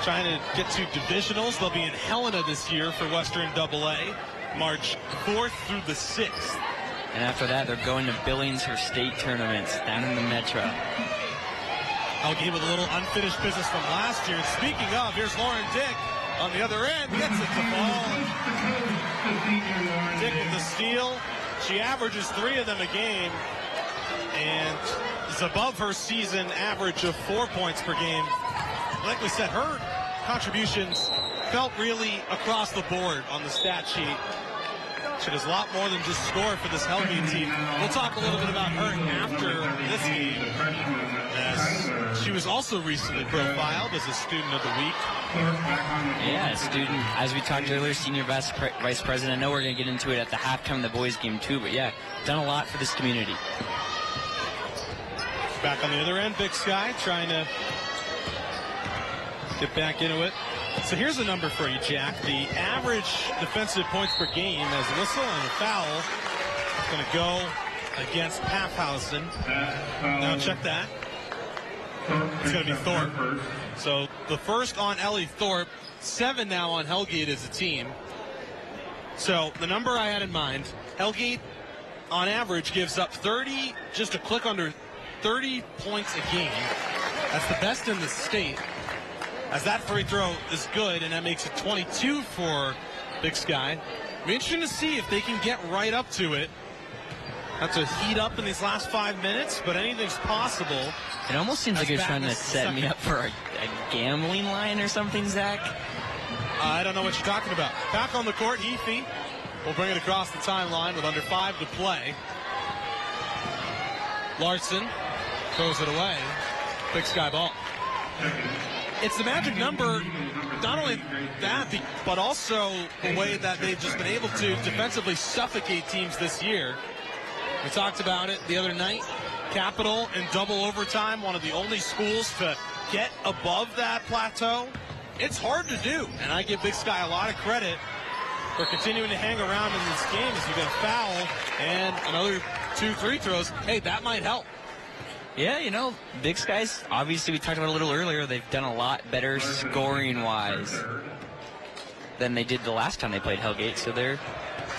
trying to get to divisionals. They'll be in Helena this year for Western AA, March 4th through the 6th. And after that, they're going to Billings for state tournaments down in the Metro. Hellgate with a little unfinished business from last year. And speaking of, here's Lauren Dick on the other end. Gets it to fall. Dick with the steal. She averages 3 of them a game and is above her season average of 4 points per game. Like we said, her contributions felt really across the board on the stat sheet. She does a lot more than just score for this Hellgate team. We'll talk a little bit about her after this game, as she was also recently profiled as a student of the week. Yeah, a student, as we talked earlier, senior vice president. I know we're going to get into it at the halftime of the boys game too, but yeah, done a lot for this community. Back on the other end, Big Sky trying to get back into it. So here's a number for you, Jack. The average defensive points per game as a whistle and a foul is going to go against Paffhausen. Now check that. It's going to be Thorpe. So the first on Ellie Thorpe, 7 now on Hellgate as a team. So the number I had in mind, Hellgate on average gives up 30, just a click under 30 points a game. That's the best in the state. As that free throw is good, and that makes it 22 for Big Sky. Be interesting to see if they can get right up to it. Have to heat up in these last 5 minutes, but anything's possible. It almost seems like you're trying to set me up for a gambling line or something, Zach. I don't know what you're talking about. Back on the court, Heafy will bring it across the timeline with under 5 to play. Larson throws it away. Big Sky ball. It's the magic number, not only that, but also the way that they've just been able to defensively suffocate teams this year. We talked about it the other night. Capital in double overtime, one of the only schools to get above that plateau. It's hard to do, and I give Big Sky a lot of credit for continuing to hang around in this game as you get a foul and another 2 free throws. Hey, that might help. Yeah, you know, Big Sky's, obviously we talked about it a little earlier, they've done a lot better scoring-wise than they did the last time they played Hellgate, so they're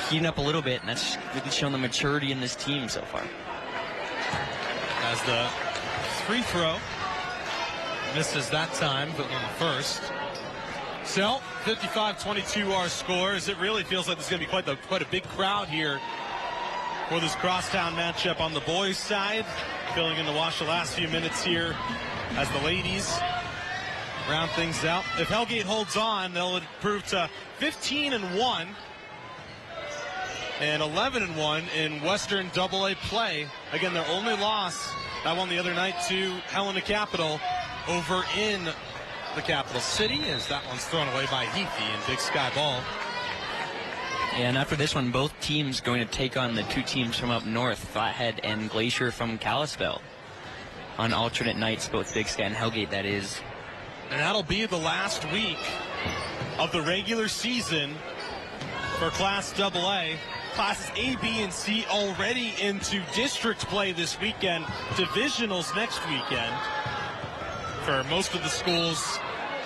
heating up a little bit, and that's really shown the maturity in this team so far. As the free throw misses that time, but on the first. So, 55-22 our score, as it really feels like there's going to be quite a big crowd here for this crosstown matchup on the boys' side. Filling in to watch the last few minutes here as the ladies round things out. If Hellgate holds on, they'll improve to 15-1 and 11-1 in Western AA play. Again, their only loss, that one the other night to Helena Capital over in the capital city, as that one's thrown away by Heafy and Big Sky ball. And after this one, both teams going to take on the 2 teams from up north, Flathead and Glacier from Kalispell, on alternate nights, both Big Sky and Hellgate, that is. And that'll be the last week of the regular season for Class AA. Classes A, B, and C already into district play this weekend, divisionals next weekend for most of the schools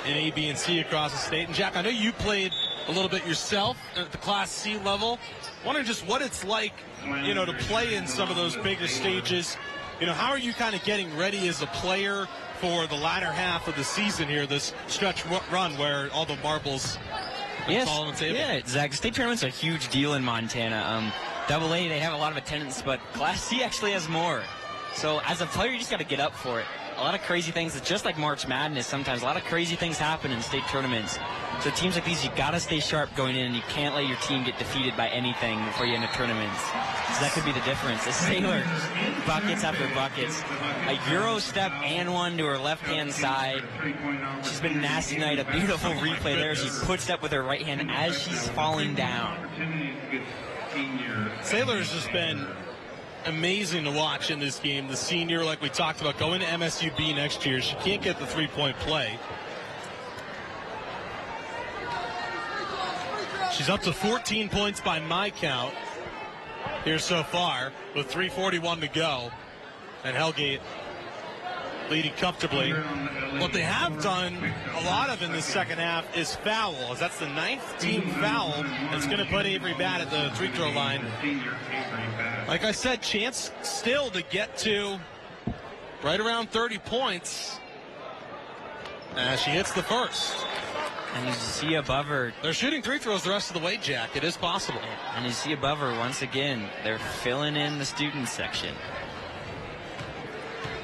in A, B, and C across the state. And Jack, I know you played a little bit yourself at the Class C level. Wondering just what it's like, you know, to play in some of those bigger stages. You know, how are you kind of getting ready as a player for the latter half of the season here, this stretch run where all the marbles fall on the table? Yeah, Zach, state tournament's a huge deal in Montana. AA, they have a lot of attendance, but Class C actually has more. So as a player, you just got to get up for it. A lot of crazy things, it's just like March Madness sometimes. A lot of crazy things happen in state tournaments. So teams like these, you got to stay sharp going in, and you can't let your team get defeated by anything before you enter tournaments. So that could be the difference. A sailor, buckets after buckets. A Euro step and one to her left-hand side. She's been a nasty night. A beautiful replay there. She puts up with her right hand as she's falling down. Sailor has just been amazing to watch in this game. The senior, like we talked about, going to MSUB next year. She can't get the three-point play. She's up to 14 points by my count here so far with 3:41 to go. And Hellgate leading comfortably. What they have done a lot of in this second half is fouls. That's the 9th team foul. That's going to put Avery Batt at the free throw line. Like I said, chance still to get to right around 30 points as she hits the first. And you see above her. They're shooting free throws the rest of the way, Jack. It is possible. And you see above her, once again, they're filling in the student section.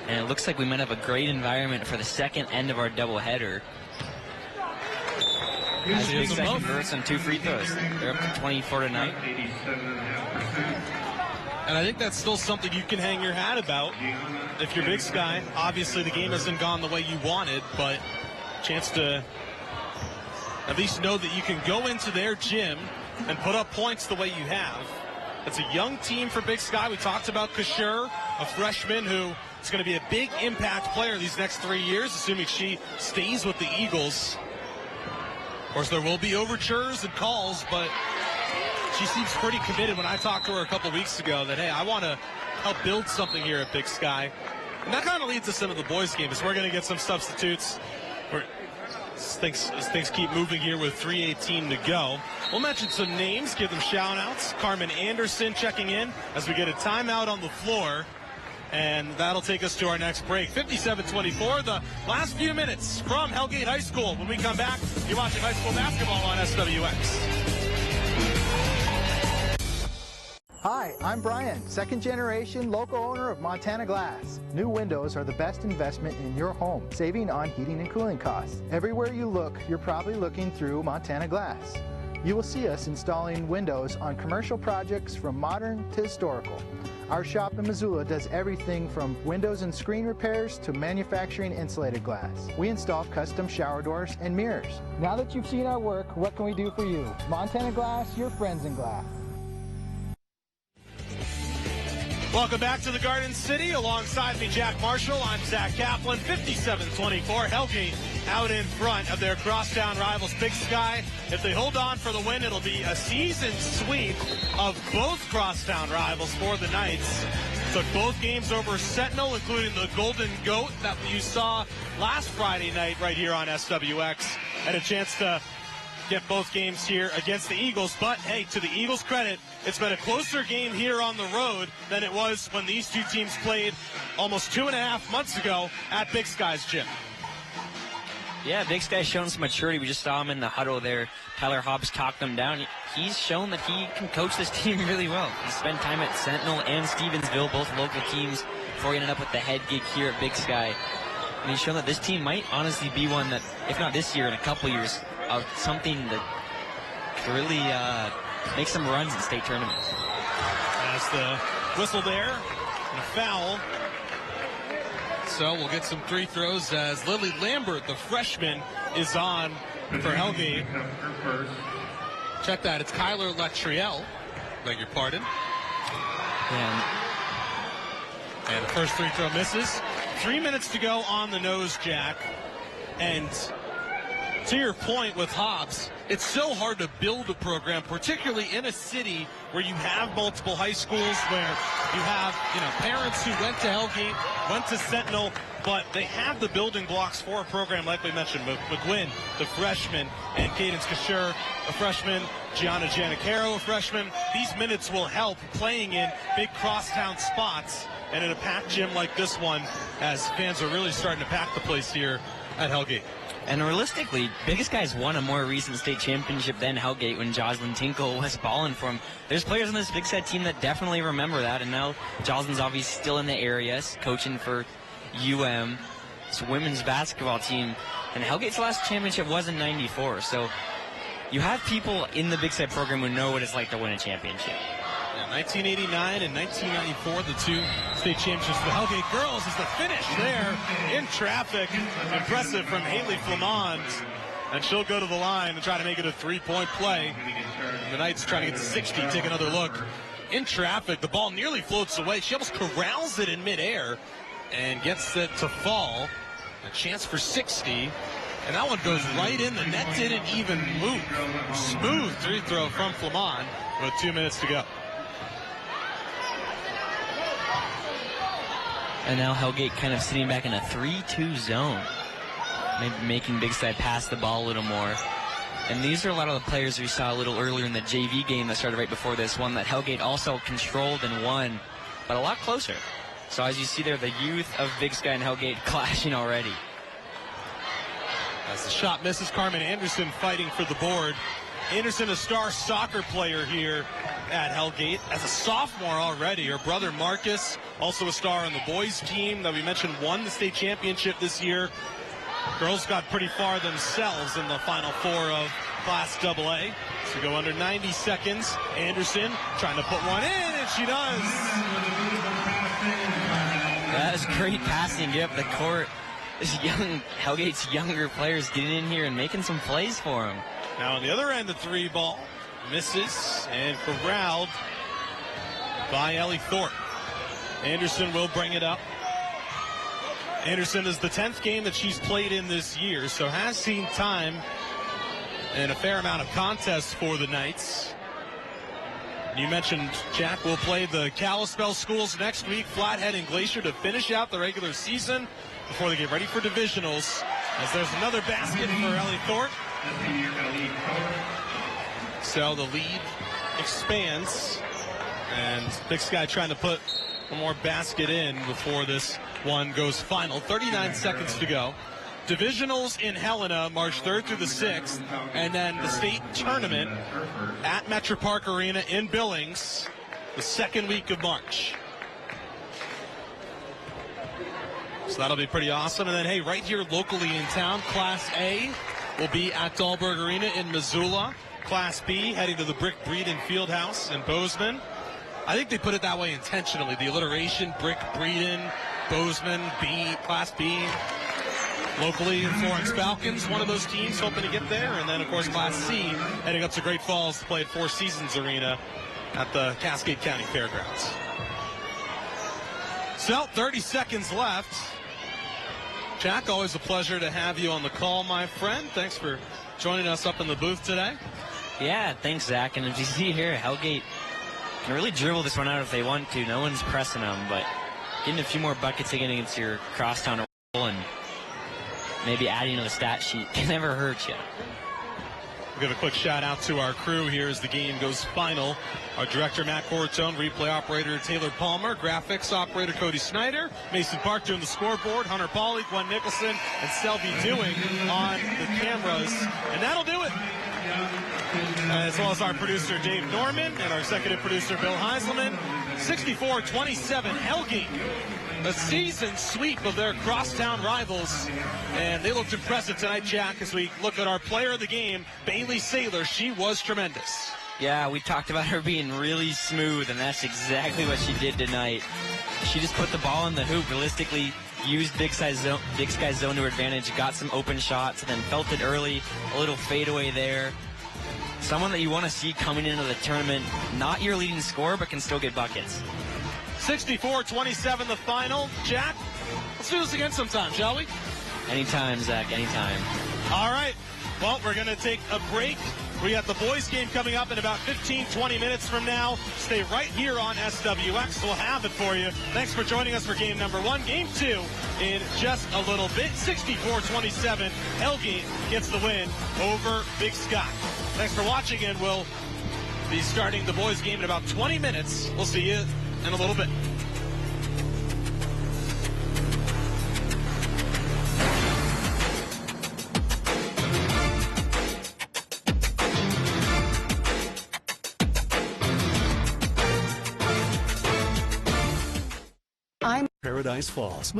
And it looks like we might have a great environment for the second end of our doubleheader. As Big Sky converts on 2 free throws. They're up to 24 tonight. And I think that's still something you can hang your hat about if you're Big Sky. Obviously, the game hasn't gone the way you wanted, but chance to at least know that you can go into their gym and put up points the way you have. It's a young team for Big Sky. We talked about Kashur a freshman who is going to be a big impact player these next 3 years, assuming she stays with the Eagles. Of course, there will be overtures and calls, but she seems pretty committed. When I talked to her a couple weeks ago that, hey, I want to help build something here at Big Sky. And that kind of leads us into the boys' game, as we're going to get some substitutes. Things keep moving here with 3:18 to go. We'll mention some names, give them shout-outs. Carmen Anderson checking in as we get a timeout on the floor. And that'll take us to our next break. 57-24, the last few minutes from Hellgate High School. When we come back, you're watching high school basketball on SWX. Hi, I'm Brian, second generation local owner of Montana Glass. New windows are the best investment in your home, saving on heating and cooling costs. Everywhere you look, you're probably looking through Montana Glass. You will see us installing windows on commercial projects from modern to historical. Our shop in Missoula does everything from windows and screen repairs to manufacturing insulated glass. We install custom shower doors and mirrors. Now that you've seen our work, what can we do for you? Montana Glass, your friends in glass. Welcome back to the Garden City. Alongside me, Jack Marshall. I'm Zach Kaplan. 57-24. Hellgate out in front of their crosstown rivals, Big Sky. If they hold on for the win, it'll be a season sweep of both crosstown rivals for the Knights. Took both games over Sentinel, including the Golden Goat that you saw last Friday night right here on SWX. Had a chance to get both games here against the Eagles, but hey, to the Eagles' credit, it's been a closer game here on the road than it was when these two teams played almost 2.5 months ago at Big Sky's gym. Yeah, Big Sky's shown some maturity. We just saw him in the huddle there. Tyler Hobbs talked them down. He's shown that he can coach this team really well. He spent time at Sentinel and Stevensville, both local teams, before he ended up with the head gig here at Big Sky. And he's shown that this team might honestly be one that, if not this year, in a couple years, of something that could really make some runs in state tournaments. That's the whistle there, and a foul. So we'll get some free throws as Lily Lambert, the freshman, is on for Hellgate. Check that, it's Kyler Latriel. Beg your pardon. And the first free throw misses. 3 minutes to go on the nose, Jack. And to your point with Hobbs, it's so hard to build a program, particularly in a city where you have multiple high schools, where you have, parents who went to Hellgate, went to Sentinel, but they have the building blocks for a program like we mentioned. McGuinn, the freshman, and Cadence Kashur, a freshman, Gianna Janicaro, a freshman. These minutes will help playing in big crosstown spots and in a packed gym like this one, as fans are really starting to pack the place here at Hellgate. And realistically, Big Sky's won a more recent state championship than Hellgate when Jocelyn Tinkle was balling for him. There's players on this Big Sky team that definitely remember that, and now Jocelyn's obviously still in the area, coaching for UM. It's a women's basketball team, and Hellgate's last championship was in '94, so you have people in the Big Sky program who know what it's like to win a championship. 1989 and 1994, the two state championships. The Hellgate girls is the finish there in traffic. Impressive from Haley Flamond. And she'll go to the line and try to make it a three-point play. And the Knights trying to get to 60, take another look. In traffic, the ball nearly floats away. She almost corrals it in midair and gets it to fall. A chance for 60. And that one goes right in. The net didn't even move. Smooth free throw from Flamond with 2 minutes to go. And now Hellgate kind of sitting back in a 3-2 zone. Maybe making Big Sky pass the ball a little more. And these are a lot of the players we saw a little earlier in the JV game that started right before this one that Hellgate also controlled and won, but a lot closer. So as you see there, the youth of Big Sky and Hellgate clashing already. As the shot misses, Carmen Anderson fighting for the board. Anderson, a star soccer player here at Hellgate as a sophomore already. Her brother Marcus, also a star on the boys team that we mentioned, won the state championship this year. Girls got pretty far themselves in the Final Four of Class AA. So go under 90 seconds. Anderson trying to put one in, and she does. That was great passing, get up the court. This young Hellgate's younger players getting in here and making some plays for him. Now on the other end, the three ball misses and corralled by Ellie Thorpe. Anderson will bring it up. Anderson is the 10th game that she's played in this year, so has seen time and a fair amount of contests for the Knights. You mentioned Jack will play the Kalispell schools next week, Flathead and Glacier, to finish out the regular season before they get ready for divisionals. As there's another basket for Ellie Thorpe. So the lead expands, and Big Sky trying to put one more basket in before this one goes final. 39 seconds to go. Divisionals in Helena, March 3rd through the 6th, and then the state tournament at Metro Park Arena in Billings the second week of March. So that'll be pretty awesome. And then, hey, right here locally in town, Class A will be at Dahlberg Arena in Missoula. Class B heading to the Brick Breeden Fieldhouse in Bozeman. I think they put it that way intentionally. The alliteration, Brick Breeden, Bozeman, B, Class B. Locally, Florence Falcons, one of those teams hoping to get there. And then, of course, Class C heading up to Great Falls to play at Four Seasons Arena at the Cascade County Fairgrounds. So, 30 seconds left. Jack, always a pleasure to have you on the call, my friend. Thanks for joining us up in the booth today. Yeah, thanks, Zach. And as you see here, Hellgate can really dribble this one out if they want to. No one's pressing them, but getting a few more buckets against your crosstown roll and maybe adding to the stat sheet can never hurt you. We'll give a quick shout out to our crew here as the game goes final. Our director, Matt Cortone, replay operator, Taylor Palmer, graphics operator, Cody Snyder, Mason Park doing the scoreboard, Hunter Pauly, Gwen Nicholson, and Selby Dewing on the cameras. And that'll do it. As well as our producer, Dave Norman, and our executive producer, Bill Heiselman. 64-27, Hellgate. A season sweep of their crosstown rivals, and they looked impressive tonight, Jack, as we look at our player of the game, Bailey Saylor. She was tremendous. Yeah, we talked about her being really smooth, and that's exactly what she did tonight. She just put the ball in the hoop, realistically used Big Sky's zone to her advantage, got some open shots, and then felt it early, a little fadeaway there. Someone that you want to see coming into the tournament, not your leading scorer, but can still get buckets. 64-27 the final. Jack, let's do this again sometime, shall we? Anytime, Zach, anytime. All right. Well, we're going to take a break. We got the boys game coming up in about 15-20 minutes from now. Stay right here on SWX. We'll have it for you. Thanks for joining us for game number 1. Game 2 in just a little bit. 64-27. Hellgate gets the win over Big Sky. Thanks for watching, and we'll be starting the boys game in about 20 minutes. We'll see you in a little bit. Paradise Falls.